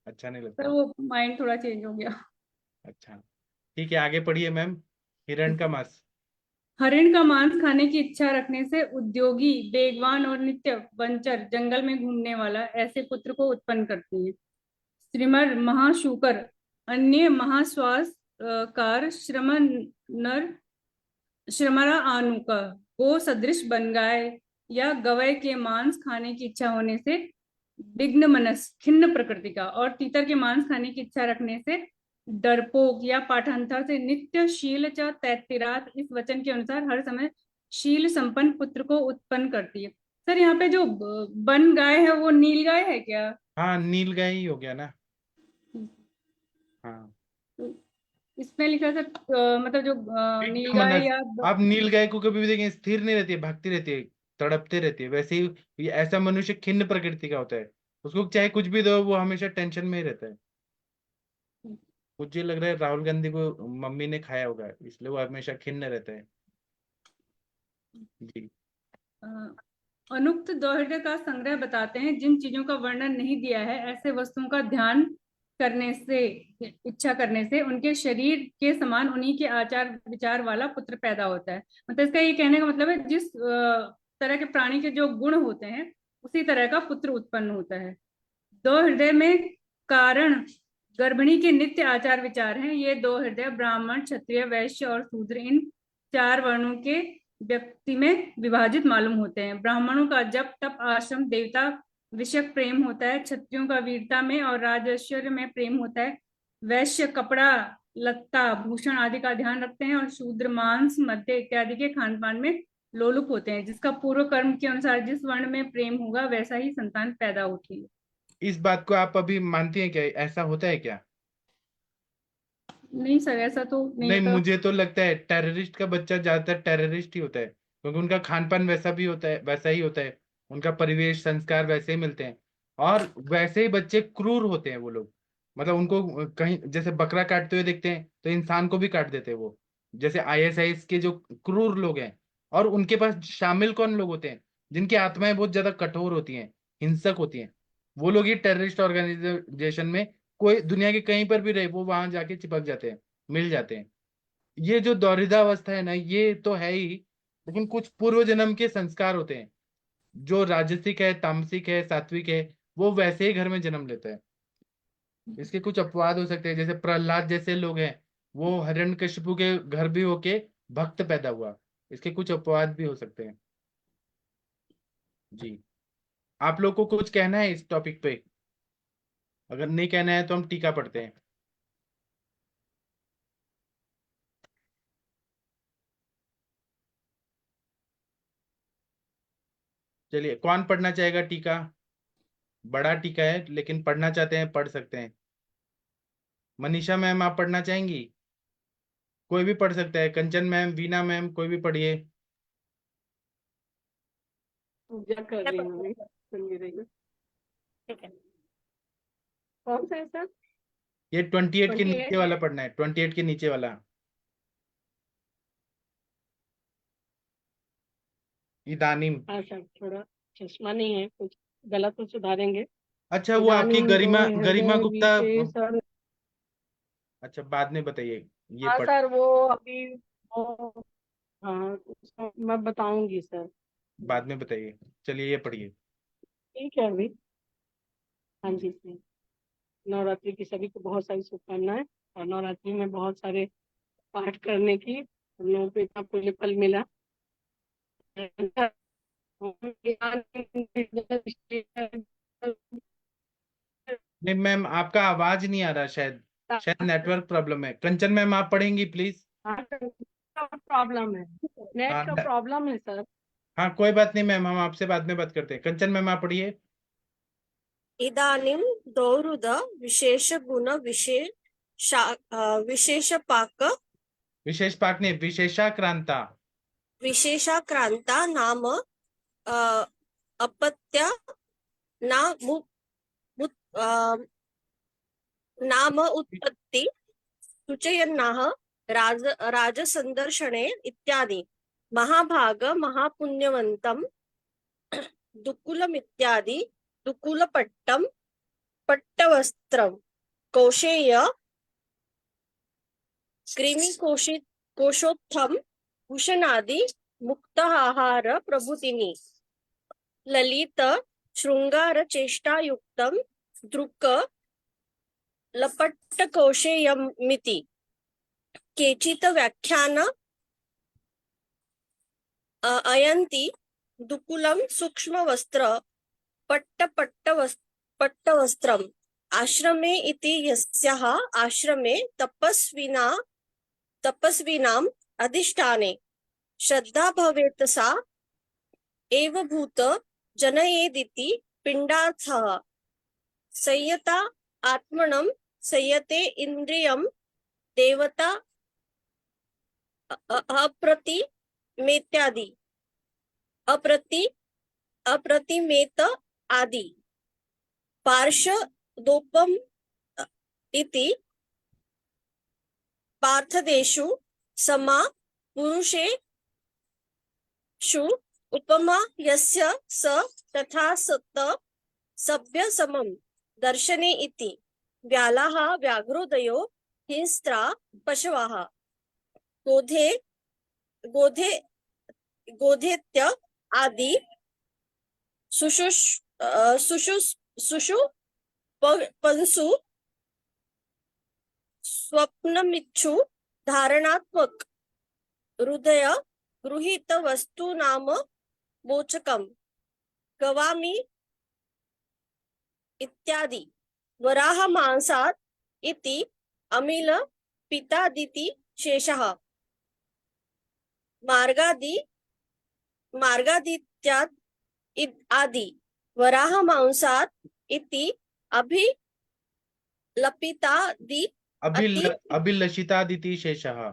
अच्छा नहीं
सर
लगता?
वो माइंड थोड़ा चेंज हो गया।
अच्छा, ठीक है, आगे पढ़िए मैम। हिरण का मांस।
हरिण का मांस खाने की इच्छा रखने से उद्योगी बेगवान और नित्य वनचर जंगल में घूमने वाला ऐसे पुत्र को उत्पन्न करती है। श्रीमर महाशूकर अन्य महाश्वास कार श्रमणर श्रमरा आनुका गो सदृश बन गाय या गवय के मांस खाने की इच्छा होने से विघ्न मनस खिन्न प्रकृति का, और तीतर के मांस खाने की इच्छा रखने से डरपोक या पाठांतर से नित्य शील च तैतिरात, इस वचन के अनुसार हर समय शील संपन्न पुत्र को उत्पन्न करती है। सर यहाँ पे जो वन गाय है वो नील गाय है क्या?
हाँ, नील गाय ही हो गया ना। हाँ,
इसमें लिखा है सर मतलब जो नील
विघ्न
गाय
मनस।
या
आप नील गाय को कभी भी देखें, स्थिर नहीं रहती है, भागती रहती है, तड़पते रहती है। वैसे ही ये ऐसा मनुष्य खिन्न प्रकृति का होता है, उसको चाहे कुछ भी दो वो हमेशा टेंशन में ही रहता है। मुझे लग रहा है राहुल गांधी को मम्मी ने खाया होगा, इसलिए वो हमेशा खिन्न रहता है। जी।
अनुक्त दोहरे का संग्रह बताते हैं, जिन चीजों का वर्णन नहीं दिया है ऐसे वस्तुओं का ध्यान करने से, इच्छा करने से उनके शरीर के समान उन्हीं के आचार विचार वाला पुत्र पैदा होता है। मतलब इसका ये कहने का मतलब है जिस तरह के प्राणी के जो गुण होते हैं उसी तरह का पुत्र उत्पन्न होता है। दो हृदय में कारण गर्भिणी के नित्य आचार विचार हैं। ये दो हृदय ब्राह्मण, क्षत्रिय, वैश्य और शूद्र, इन 4 वर्णों के व्यक्ति में विभाजित मालूम होते हैं। ब्राह्मणों का जप तप आश्रम देवता विषयक प्रेम होता है, क्षत्रियों का वीरता में और राजैश्वर्य में प्रेम होता है, वैश्य कपड़ा लत्ता भूषण आदि का ध्यान रखते हैं और शूद्र मांस मद्य इत्यादि के खान पान में लोलुप होते हैं। जिसका पूर्व कर्म के अनुसार जिस वर्ण में प्रेम होगा वैसा ही संतान पैदा होती है।
इस बात को आप अभी मानती हैं क्या? ऐसा होता है क्या?
नहीं सर, ऐसा तो नहीं
नहीं,
होता।
मुझे तो लगता है टेररिस्ट का बच्चा ज्यादातर टेररिस्ट ही होता है, क्योंकि उनका खान पान वैसा भी होता है, वैसा ही होता है, उनका परिवेश संस्कार वैसे ही मिलते हैं। और वैसे ही बच्चे क्रूर होते हैं वो लोग। मतलब उनको कहीं जैसे बकरा काटते हुए देखते हैं तो इंसान को भी काट देते हैं वो, जैसे आईएसआईएस के जो क्रूर लोग हैं। और उनके पास शामिल कौन लोग होते हैं? जिनकी आत्माएं बहुत ज्यादा कठोर होती हैं, हिंसक होती हैं। वो लोग ही टेररिस्ट ऑर्गेनाइजेशन में, कोई दुनिया के कहीं पर भी रहे, वो वहां जाके चिपक जाते हैं, मिल जाते हैं। ये जो दौरिदावस्था है ना, ये तो है ही, लेकिन कुछ पूर्व जन्म के संस्कार होते हैं। जो राजसिक है, तामसिक है, सात्विक है, वो वैसे ही घर में जन्म लेता है। इसके कुछ अपवाद हो सकते हैं, जैसे प्रहलाद जैसे लोग हैं, वो हिरण्यकशिपु के घर भी होके भक्त पैदा हुआ। इसके कुछ अपवाद भी हो सकते हैं। जी। आप लोग को कुछ कहना है इस टॉपिक पे? अगर नहीं कहना है तो हम टीका पढ़ते हैं। चलिए, कौन पढ़ना चाहेगा टीका? बड़ा टीका है, लेकिन पढ़ना चाहते हैं पढ़ सकते हैं। मनीषा मैम, आप पढ़ना चाहेंगी? कोई भी पढ़ सकता है, कंचन मैम, वीना मैम, कोई भी पढ़िए।
पूजा कर रही हूँ मैं, सुन भी रही हूँ।
ठीक है।
कौन सा है सर?
ये 28 के
28?
नीचे वाला पढ़ना है, 28 के नीचे वाला। इदानीम।
हाँ सर, थोड़ा चश्मा नहीं है, कुछ गलत तो सुधारेंगे।
अच्छा, वो आपकी
इदानीं
गरिमा,
दो
गरिमा
हृदय
गुप्ता।
विशेष और
अच्छा, बाद में बताइए, ये
हाँ
पढ़।
सर, वो अभी वो हाँ उसको मैं बताऊंगी सर।
बाद में बताइए, चलिए ये पढ़िए।
ठीक है अभी। हाँ जी सर। नवरात्रि की सभी को बहुत सारी शुभकामनाएं, और नवरात्रि में बहुत सारे पाठ करने की हम लोगों को इतना पुण्य फल मिला।
नहीं मैम, आपका आवाज नहीं आ रहा, शायद शायद नेटवर्क प्रॉब्लम है। कंचन मैम, आप पढ़ेंगी प्लीज?
प्रॉब्लम है, नेट का
हाँ,
प्रॉब्लम है सर।
हाँ, कोई बात नहीं मैम, हम आपसे बाद में बात करते हैं। कंचन मैम, आप पढ़िए।
इदानीं दौरुद विशेष गुण विशेष पाक
विशेष पाठ नहीं, विशेषाक्रांता।
विशेषाक्रांता नाम अपत्य ना नाम उत्पत्ति सूचयन्नाह राजसंदर्शने इत्यादि महाभाग महापुण्यवंतम दुकुलमित्यादि दुकुलपट्टम पट्टवस्त्रम कौशेय कोशोत्थम भूषणादि मुक्ताहार प्रभृतिनि ललित शृंगार चेष्टायुक्तम दृक् लपट्टकौशेयमिति केचित् व्याख्यान अयन्ति दुकुलं सूक्ष्मवस्त्र पट्टवस्त्रम् आश्रमे इति यस्याः आश्रमे तपस्विनाम् अधिष्ठाने श्रद्धा भवेत् सा एव भूत जनयेदिति पिंडार्थः संयता आत्मनं संयते इंद्रियं देवता अप्रतिमेत आदि पार्षदोपम इति पार्थदेषु समा पुरुषेषु उपमा यस्य स तथा सत सभ्य समम दर्शने इति व्यालाः व्याघ्रोदयो हिंस्त्रा पशवः गोधेत्य आदि सुषुप्सु स्वप्नमिच्छु धारणात्मक हृदय गृहीत वस्तु नाम मोचकम गवामी इत्यादि वराह मांसात् इति अमिल पितादिति शेषः मार्गादित्यात् आदि वराह मांसात् इति
अभिलषितादिति शेषः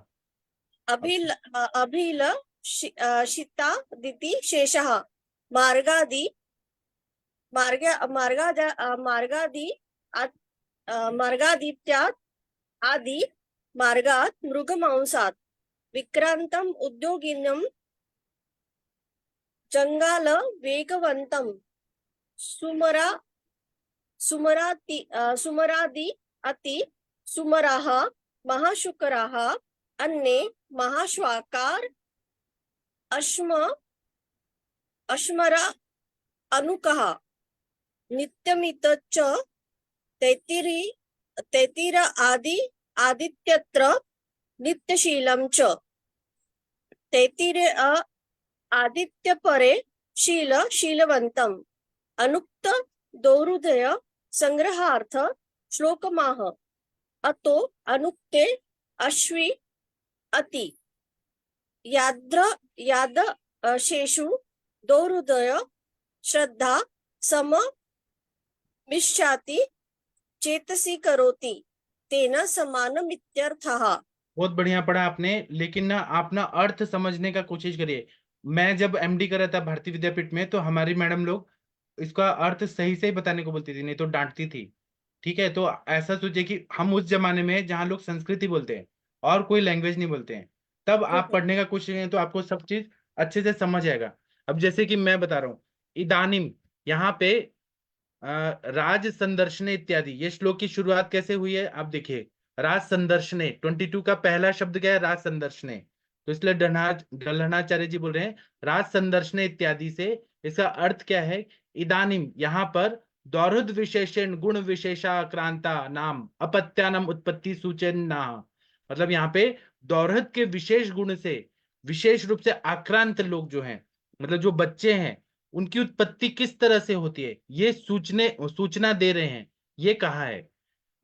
अभिलषितादिति शेषः मार्गादित्यात् आदि मार्गात् मृगमांसात् विक्रांतम् उद्योगिनम् जंगाल वेगवंतम सुमरादि अति सुमराः महाशुकराः अन्ये महाश्वाकार अश्मरा अनुकः नित्यमित च तैतिर आदित्यत्र नित्यशीलं च तैतिरे आदित्य परे शीलवंतम अनुक्त दौरुदय संग्रहार्थ श्लोकमाह अतो अनुक्ते अश्वी अति याद शेषु दौरुदय श्रद्धा सम मिष्याति चेतसी करोति तेन समानमित्यर्थः।
बहुत बढ़िया पढ़ा आपने, लेकिन ना आप ना अर्थ समझने का कोशिश करिए। मैं जब एमडी कर रहा था भारतीय विद्यापीठ में, तो हमारी मैडम लोग इसका अर्थ सही से ही बताने को बोलती थी, नहीं तो डांटती थी। ठीक है, तो ऐसा सोचिए कि हम उस जमाने में जहाँ लोग संस्कृत ही बोलते हैं और कोई लैंग्वेज नहीं बोलते हैं, तब आप पढ़ने का कोशिश करें तो आपको सब चीज अच्छे से समझ आएगा। अब जैसे कि मैं बता रहा हूँ, इदानीम यहाँ पे राज संदर्शने इत्यादि, ये श्लोक की शुरुआत कैसे हुई है आप देखिए। राज संदर्शने 22 का पहला शब्द क्या है? राज संदर्शने। तो इसलिए डल्हनाचार्य जी बोल रहे हैं राज संदर्शने इत्यादि से इसका अर्थ क्या है? इदानीम यहाँ पर दौर्हद विशेषण गुण विशेषाक्रांता नाम अपत्यानाम उत्पत्ति सूचना, मतलब यहाँ पे दौर्हद के विशेष गुण से विशेष रूप से आक्रांत लोग जो हैं, मतलब जो बच्चे हैं, उनकी उत्पत्ति किस तरह से होती है ये सूचना दे रहे हैं। ये कहा है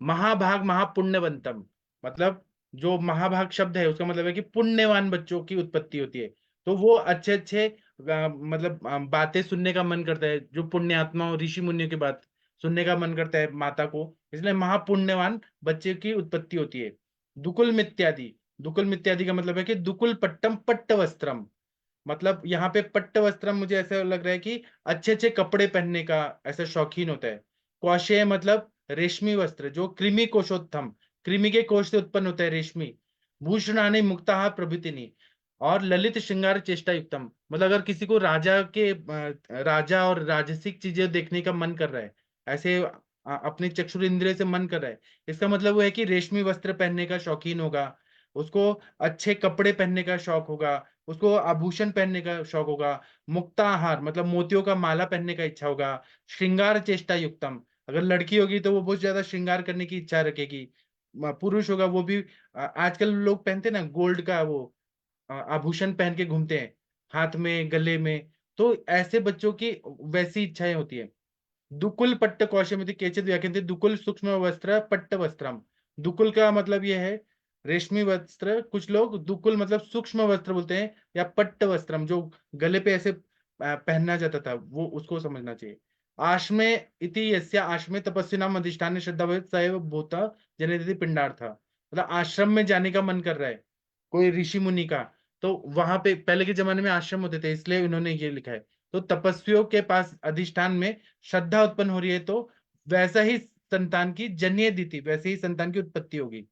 महाभाग महापुण्यवंतम, मतलब जो महाभाग शब्द है उसका मतलब है कि पुण्यवान बच्चों की उत्पत्ति होती है। तो वो अच्छे अच्छे मतलब बातें सुनने का मन करता है, जो पुण्यात्मा और ऋषि मुनियों की बात सुनने का मन करता है माता को, इसलिए महापुण्यवान बच्चे की उत्पत्ति होती है। दुकुल मित्यादि का मतलब है कि दुकुल पट्टम पट्ट वस्त्रम, मतलब यहाँ पे पट्ट वस्त्रम मुझे ऐसा लग रहा है कि अच्छे अच्छे कपड़े पहनने का ऐसा शौकीन होता है। कौशेय मतलब रेशमी वस्त्र, जो कृमि कोशोत्तम, कृमि के कोश से उत्पन्न होता है रेशमी। भूषणानि मुक्ता प्रभृतिनी, और ललित श्रृंगार चेष्टा युक्तम, मतलब अगर किसी को राजा और राजसिक चीजें देखने का मन कर रहा है, ऐसे अपने चक्षुर इंद्रिय से मन कर रहा है, इसका मतलब वो है कि रेशमी वस्त्र पहनने का शौकीन होगा, उसको अच्छे कपड़े पहनने का शौक होगा, उसको आभूषण पहनने का शौक होगा। मुक्ताहार मतलब मोतियों का माला पहनने का इच्छा होगा। श्रृंगार चेष्टा युक्तम, अगर लड़की होगी तो वो बहुत ज्यादा श्रृंगार करने की इच्छा रखेगी। पुरुष होगा वो भी आजकल लोग पहनते हैं ना गोल्ड का वो आभूषण पहन के घूमते हैं, हाथ में गले में, तो ऐसे बच्चों की वैसी इच्छाएं होती है। दुकुल पट्ट कौशमिति केचित व्याख्यन्ते दुकुल सूक्ष्म वस्त्र पट्ट वस्त्रम। दुकुल का मतलब यह है रेशमी वस्त्र, कुछ लोग दुकुल मतलब सूक्ष्म वस्त्र बोलते हैं, या पट्ट वस्त्रम जो गले पे ऐसे पहनना जाता था, वो उसको समझना चाहिए। आश्मे इति यस्य आश्मे तपस्विनाम अधिष्ठान श्रद्धा भवेत् स एव भूता जनयति पिंडार्थ। मतलब आश्रम में जाने का मन कर रहा है कोई ऋषि मुनि का, तो वहां पे पहले के जमाने में आश्रम होते थे, इसलिए इन्होंने ये लिखा है। तो तपस्वियों के पास अधिष्ठान में श्रद्धा उत्पन्न हो रही है, तो वैसा ही संतान की जन्य दीति, वैसे ही संतान की उत्पत्ति होगी।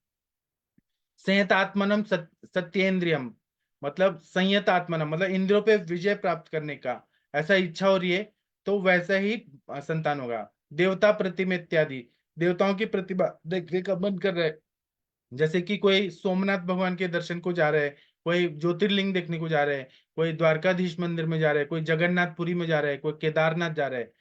संयतात्मनम सत्येंद्रियम, मतलब संयत आत्मनम मतलब इंद्रियों पे विजय प्राप्त करने का ऐसा इच्छा हो रही है, तो वैसा ही संतान होगा। देवता प्रतिमा इत्यादि, देवताओं की प्रतिभा देखने का मन कर रहा है, जैसे कि कोई सोमनाथ भगवान के दर्शन को जा रहा है, कोई ज्योतिर्लिंग देखने को जा रहा है, कोई द्वारकाधीश मंदिर में जा रहा है, कोई जगन्नाथपुरी में जा रहा है, कोई केदारनाथ जा रहा है,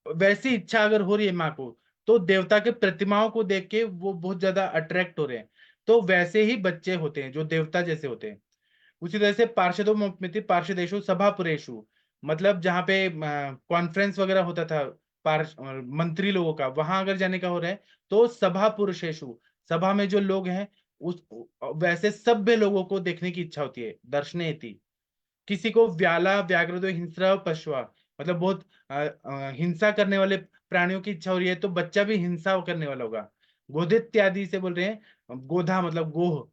वैसी इच्छा अगर हो रही है माँ को, तो देवता के प्रतिमाओं को देख के वो बहुत ज्यादा अट्रैक्ट हो रहे हैं। तो वैसे ही बच्चे होते हैं जो देवता जैसे होते हैं। उसी तरह से पार्षदों में पार्षदेशु सभापुरेशु, मतलब जहाँ पे कॉन्फ्रेंस वगैरह होता था मंत्री लोगों का, वहां अगर जाने का हो रहा है, तो सभा पुरुषेशु, सभा में जो लोग हैं उस वैसे सभ्य लोगों को देखने की इच्छा होती है, दर्शनेति। किसी को व्याला व्याघ्र हिंस्र पशुआ, मतलब बहुत हिंसा करने वाले प्राणियों की इच्छा हो रही है, तो बच्चा भी हिंसा करने वाला होगा। गोधित्यादि से बोल रहे हैं, गोधा मतलब गोह,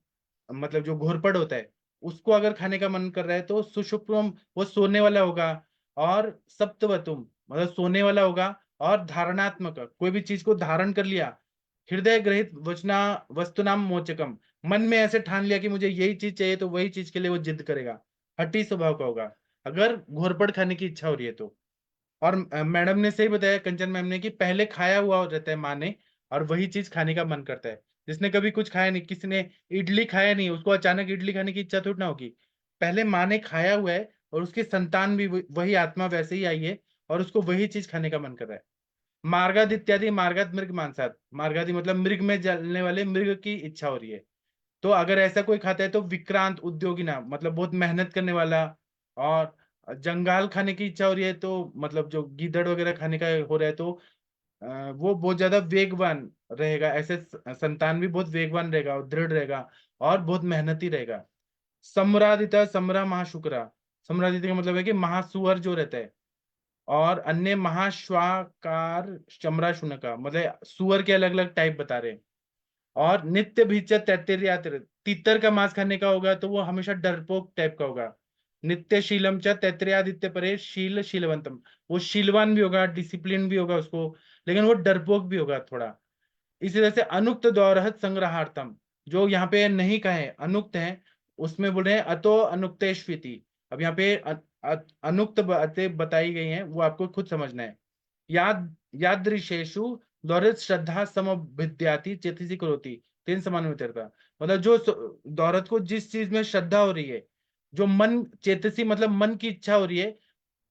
मतलब जो घोरपड़ होता है, उसको अगर खाने का मन कर रहा है, तो सुषुप्तम वो सोने वाला होगा, और सप्तवतुम मतलब सोने वाला होगा, और धारणात्मक कोई भी चीज को धारण कर लिया, हृदय ग्रहित वचना वस्तुनाम मोचकम, मन में ऐसे ठान लिया कि मुझे यही चीज चाहिए, तो वही चीज के लिए वो जिद करेगा, हठी स्वभाव का होगा अगर घोरपड़ खाने की इच्छा हो रही है तो। और मैडम ने सही बताया, कंचन मैम ने, कि पहले खाया हुआ रहता है माँ ने, और वही चीज खाने का मन करता है। जिसने कभी कुछ खाया नहीं, किसी ने इडली खाया नहीं, उसको अचानक इडली खाने की इच्छा थोड़ी ना होगी, पहले माँ ने खाया हुआ है, और उसकी संतान भी वही आत्मा वैसे ही आई है, और उसको वही चीज खाने का मन कर रहा है। मार्गाद इत्यादि, मार्गाद मृग मांसात, मार्गादि मतलब मृग में जलने वाले मृग की इच्छा हो रही है, तो अगर ऐसा कोई खाता है, तो विक्रांत उद्योगिना मतलब बहुत मेहनत करने वाला, और जंगाल खाने की इच्छा हो रही है, तो मतलब जो गीदड़ वगैरह खाने का हो रहा है, तो वो बहुत ज्यादा वेगवान रहेगा, ऐसे संतान भी बहुत वेगवान रहेगा और दृढ़ रहेगा और बहुत मेहनती रहेगा। सम्रादिता सम्रा महाशुक्रा, सम्रादिता का मतलब है कि महासुअर जो रहता है, और अन्य महाश्वाकार चमरा शुनका, मतलब सुअर के अलग अलग टाइप बता रहे हैं। और नित्य भीचर तैतरीयातिर, तीतर का मांस खाने का होगा, तो वो हमेशा डरपोक टाइप का होगा। नित्य शीलम च तैतरीयादित्य परे शील शीलवंतम, वो शीलवान भी होगा, डिसिप्लिन भी होगा उसको, लेकिन वो डरपोक भी होगा थोड़ा। इसी तरह से अनुक्त दौरहत संग्रहार्थम, जो यहाँ पे नहीं कहे अनुक्त है, उसमें बोल रहे हैं अतो अनुक्तेष्विति। अब यहाँ पे अनुक्त बातें बताई गई हैं, वो आपको खुद समझना है। यादृशेषु दौरत श्रद्धा समभिद्याति चेतसी करोति तीन समान वितरता, मतलब जो दौरत को जिस चीज में श्रद्धा हो रही है, जो मन चेतसी मतलब मन की इच्छा हो रही है,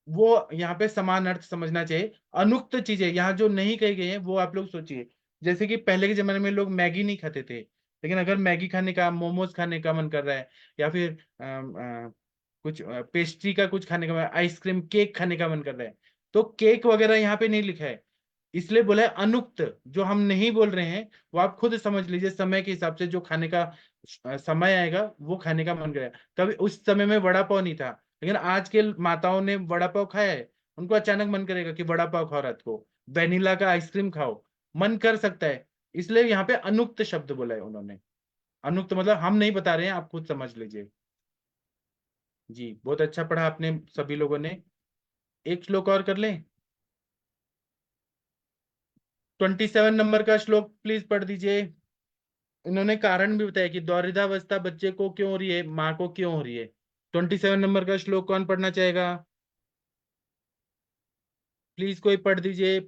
वो यहाँ पे समान अर्थ समझना चाहिए। अनुक्त चीजें यहाँ जो नहीं कही गई हैं, वो आप लोग सोचिए। जैसे कि पहले के जमाने में लोग मैगी नहीं खाते थे, लेकिन अगर मैगी खाने का, मोमोज खाने का मन कर रहा है, या फिर कुछ पेस्ट्री का कुछ खाने का, आइसक्रीम केक खाने का मन कर रहा है, तो केक वगैरह यहाँ पे नहीं लिखा है, इसलिए बोला है अनुक्त। जो हम नहीं बोल रहे हैं वो आप खुद समझ लीजिए, समय के हिसाब से जो खाने का समय आएगा वो खाने का मन करेगा। कभी उस समय में वड़ा पाव नहीं था, लेकिन आज के माताओं ने वड़ा पाव खाया है, उनको अचानक मन करेगा कि वड़ा पाव खाओ, रात को वेनिला का आइसक्रीम खाओ, मन कर सकता है। इसलिए यहाँ पे अनुक्त शब्द बोला है उन्होंने। अनुक्त मतलब हम नहीं बता रहे हैं, आप खुद समझ लीजिए। जी बहुत अच्छा पढ़ा आपने सभी लोगों ने। एक श्लोक और कर लें। 27 नंबर का श्लोक प्लीज पढ़ दीजिए। इन्होंने कारण भी बताया कि दौरिदावस्था बच्चे को क्यों हो रही है, माँ को क्यों हो रही है। 27 नंबर का श्लोक कौन पढ़ना चाहेगा, प्लीज कोई पढ़ दीजिए।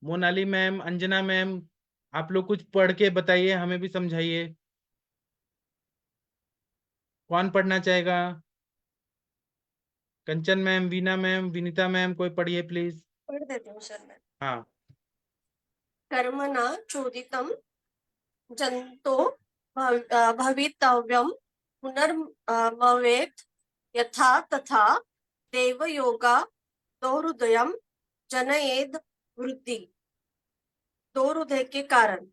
मोनाली मैम, अंजना मैम, आप लोग कुछ पढ़ के बताइए, हमें भी समझाइए। कौन पढ़ना चाहेगा। Kanchan ma'am, Veena ma'am, Vinita ma'am, कोई पढ़िए प्लीज।
पढ़ देती हूँ सर मैं।
हाँ।
कर्मणा चोदितं जंतो भवितव्यम पुनर्भवेत् यथा तथा देवयोगा दोहृदयम जनयेद वृद्धि। दो हृदय के कारण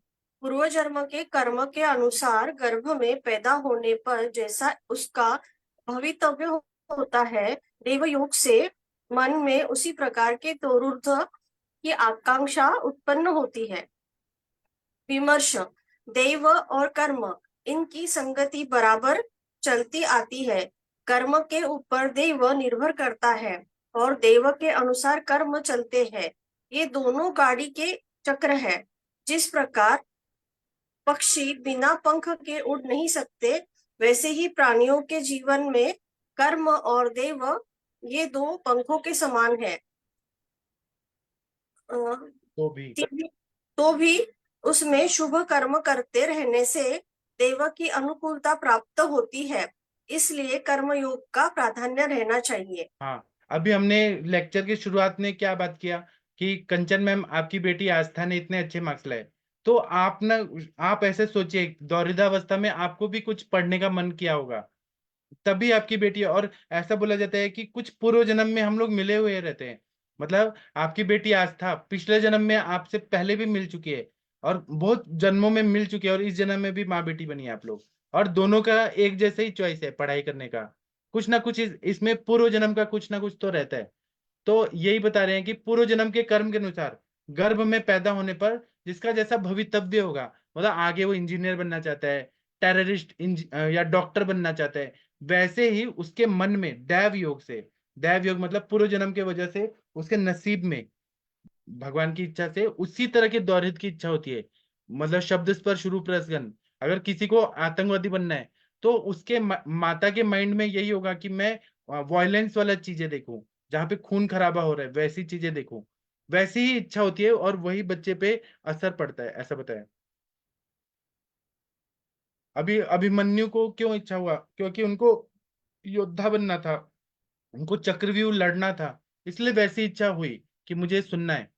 पूर्व जन्म के कर्म के अनुसार गर्भ में पैदा होने पर जैसा उसका भवितव्य होता है, देवयोग से मन में उसी प्रकार के दोहृद की आकांक्षा उत्पन्न होती है। विमर्श, देव और कर्म इनकी संगति बराबर चलती आती है। कर्म के ऊपर देव निर्भर करता है और देव के अनुसार कर्म चलते हैं। ये दोनों गाड़ी के चक्र है। जिस प्रकार पक्षी बिना पंख के उड़ नहीं सकते, वैसे ही प्राणियों के जीवन में कर्म और देव ये दो पंखों के समान है। तो भी उसमें शुभ कर्म करते रहने से देव की अनुकूलता प्राप्त होती है, इसलिए कर्मयोग का प्राधान्य रहना चाहिए।
हाँ, अभी हमने लेक्चर की शुरुआत में क्या बात किया कि कंचन मैम, आपकी बेटी आस्था ने इतने अच्छे मार्क्स लाए, तो आप ऐसे सोचिए, दौरिदावस्था में आपको भी कुछ पढ़ने का मन किया होगा, तभी आपकी बेटी। और ऐसा बोला जाता है कि कुछ पूर्व जन्म में हम लोग मिले हुए रहते हैं। मतलब आपकी बेटी आस्था पिछले जन्म में आपसे पहले भी मिल चुकी है और बहुत जन्मों में मिल चुकी है, और इस जन्म में भी माँ बेटी बनी है आप लोग, और दोनों का एक जैसे ही चॉइस है पढ़ाई करने का। कुछ ना कुछ इसमें पूर्व जन्म का कुछ ना कुछ तो रहता है। तो यही बता रहे हैं कि पूर्व जन्म के कर्म के अनुसार गर्भ में पैदा होने पर जिसका जैसा भवितव्य होगा, मतलब आगे वो इंजीनियर बनना चाहता है, टेररिस्ट या डॉक्टर बनना चाहता है, वैसे ही उसके मन में दैव योग से, दैव योग मतलब पूर्व जन्म के वजह से उसके नसीब में भगवान की इच्छा से उसी तरह की दौरहित की इच्छा होती है। मतलब शब्द स्पर्श रूप रसगंध, अगर किसी को आतंकवादी बनना है तो उसके माता के माइंड में यही होगा कि मैं वायलेंस वाला चीजें देखूं, जहां पे खून खराबा हो रहा है वैसी चीजें देखूं। वैसी ही इच्छा होती है और वही बच्चे पे असर पड़ता है, ऐसा बताया। अभी अभिमन्यु को क्यों इच्छा हुआ? क्योंकि उनको योद्धा बनना था, उनको चक्रव्यूह लड़ना था, इसलिए वैसी इच्छा हुई कि मुझे सुनना है।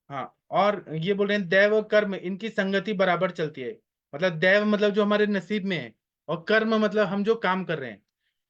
हाँ, और ये बोल रहे हैं दैव और कर्म इनकी संगति बराबर चलती है। मतलब दैव मतलब जो हमारे नसीब में है, और कर्म मतलब हम जो काम कर रहे हैं।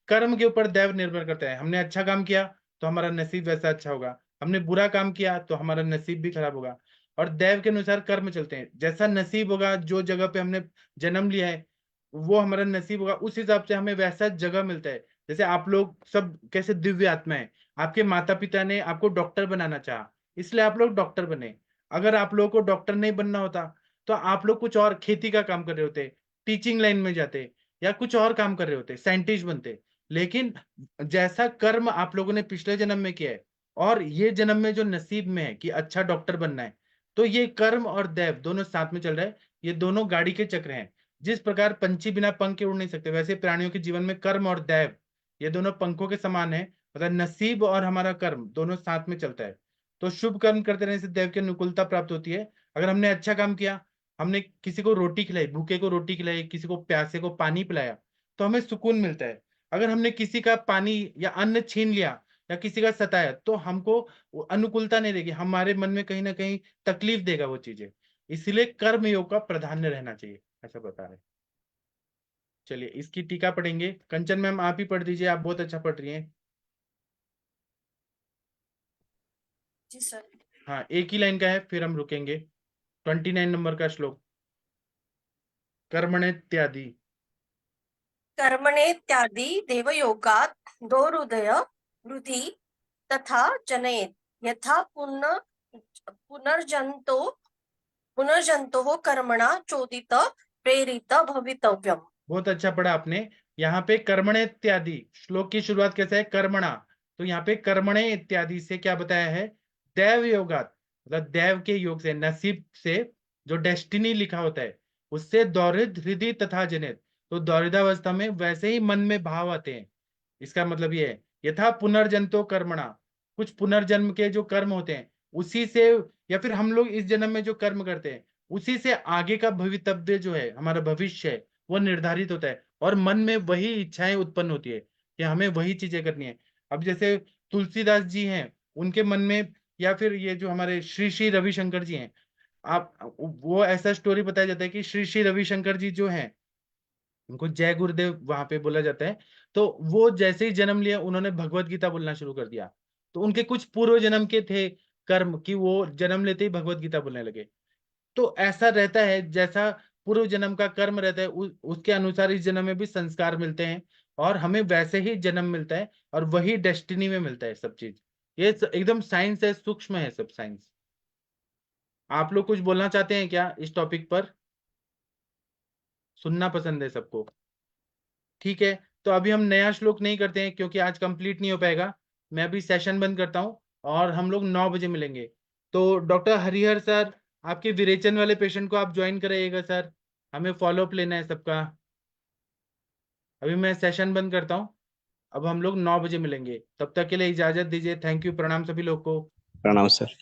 कर्म के ऊपर दैव निर्भर करता है। हमने अच्छा काम किया तो हमारा नसीब वैसा अच्छा होगा, हमने बुरा काम किया तो हमारा नसीब भी खराब होगा। और दैव के अनुसार कर्म चलते हैं। जैसा नसीब होगा, जो जगह पे हमने जन्म लिया है वो हमारा नसीब होगा, उस हिसाब से हमें वैसा जगह मिलता है। जैसे आप लोग सब कैसे दिव्य आत्मा है, आपके माता पिता ने आपको डॉक्टर बनाना चाहा, इसलिए आप लोग डॉक्टर बने। अगर आप लोगों को डॉक्टर नहीं बनना होता तो आप लोग कुछ और खेती का काम कर रहे होते, टीचिंग लाइन में जाते, या कुछ और काम कर रहे होते, साइंटिस्ट बनते। लेकिन जैसा कर्म आप लोगों ने पिछले जन्म में किया है और ये जन्म में जो नसीब में है कि अच्छा डॉक्टर बनना है, तो ये कर्म और दैव दोनों साथ में चल रहा है। ये दोनों गाड़ी के चक्र हैं। जिस प्रकार पंछी बिना पंख के उड़ नहीं सकते, वैसे प्राणियों के जीवन में कर्म और दैव ये दोनों पंखों के समान है। मतलब नसीब और हमारा कर्म दोनों साथ में चलता है। तो शुभ कर्म करते रहने से दैव की अनुकूलता प्राप्त होती है। अगर हमने अच्छा काम किया, हमने किसी को रोटी खिलाई, भूखे को रोटी खिलाई, किसी को प्यासे को पानी पिलाया, तो हमें सुकून मिलता है। अगर हमने किसी का पानी या अन्न छीन लिया या किसी का सताया, तो हमको वो अनुकूलता नहीं रहेगी, हमारे मन में कहीं ना कहीं तकलीफ देगा वो चीजें। इसलिए कर्म योग का प्राधान्य रहना चाहिए, ऐसा बता रहे। चलिए इसकी टीका पढ़ेंगे। कंचन मैम आप ही पढ़ दीजिए, आप बहुत अच्छा पढ़ रही हैं।
जी सर।
हाँ, एक ही लाइन का है, फिर हम रुकेंगे। 29 नंबर का श्लोक, कर्मणेत्यादि।
कर्मणेत्यादि देवयोगात् दो हृदय वृद्धि तथा जनयेत् यथा पुनर्जंतो कर्मणा चोदित प्रेरित भवितव्यम।
बहुत अच्छा पढ़ा आपने। यहाँ पे कर्मणे इत्यादि, श्लोक की शुरुआत कैसे है? कर्मणा। तो यहाँ पे कर्मणे इत्यादि से क्या बताया है? दैव योगात, मतलब दैव के योग से, नसीब से, जो डेस्टिनी लिखा होता है उससे दौरिद हृदय तथा जनित। तो दौरिदावस्था में वैसे ही मन में भाव आते हैं। इसका मतलब ये है यथा पुनर्जंतो कर्मणा, कुछ पुनर्जन्म के जो कर्म होते हैं उसी से, या फिर हम लोग इस जन्म में जो कर्म करते हैं उसी से आगे का भवितव्य जो है, हमारा भविष्य है, वो निर्धारित होता है। और मन में वही इच्छाएं उत्पन्न होती है कि हमें वही चीजें करनी है। अब जैसे तुलसीदास जी हैं, उनके मन में, या फिर ये जो हमारे श्री श्री रविशंकर जी हैं, आप वो ऐसा स्टोरी बताया जाता है कि श्री श्री रविशंकर जी जो हैं उनको जय गुरुदेव वहां पे बोला जाता है। तो वो जैसे ही जन्म लिया उन्होंने भगवत गीता बोलना शुरू कर दिया। तो उनके कुछ पूर्व जन्म के थे कर्म कि वो जन्म लेते ही भगवत गीता बोलने लगे। तो ऐसा रहता है, जैसा पूर्व जन्म का कर्म रहता है उसके अनुसार इस जन्म में भी संस्कार मिलते हैं और हमें वैसे ही जन्म मिलता है और वही डेस्टिनी में मिलता है सब चीज। ये एकदम साइंस है, सूक्ष्म है सब साइंस। आप लोग कुछ बोलना चाहते हैं क्या इस टॉपिक पर? सुनना पसंद है सबको? ठीक है, तो अभी हम नया श्लोक नहीं करते हैं क्योंकि आज कंप्लीट नहीं हो पाएगा। मैं अभी सेशन बंद करता हूँ और हम लोग 9 बजे मिलेंगे। तो डॉक्टर हरिहर सर, आपके विरेचन वाले पेशेंट को आप ज्वाइन कराइएगा सर, हमें फॉलोअप लेना है सबका। अभी मैं सेशन बंद करता हूँ, अब हम लोग 9 बजे मिलेंगे। तब तक के लिए इजाजत दीजिए। थैंक यू, प्रणाम सभी लोग को।
प्रणाम सर।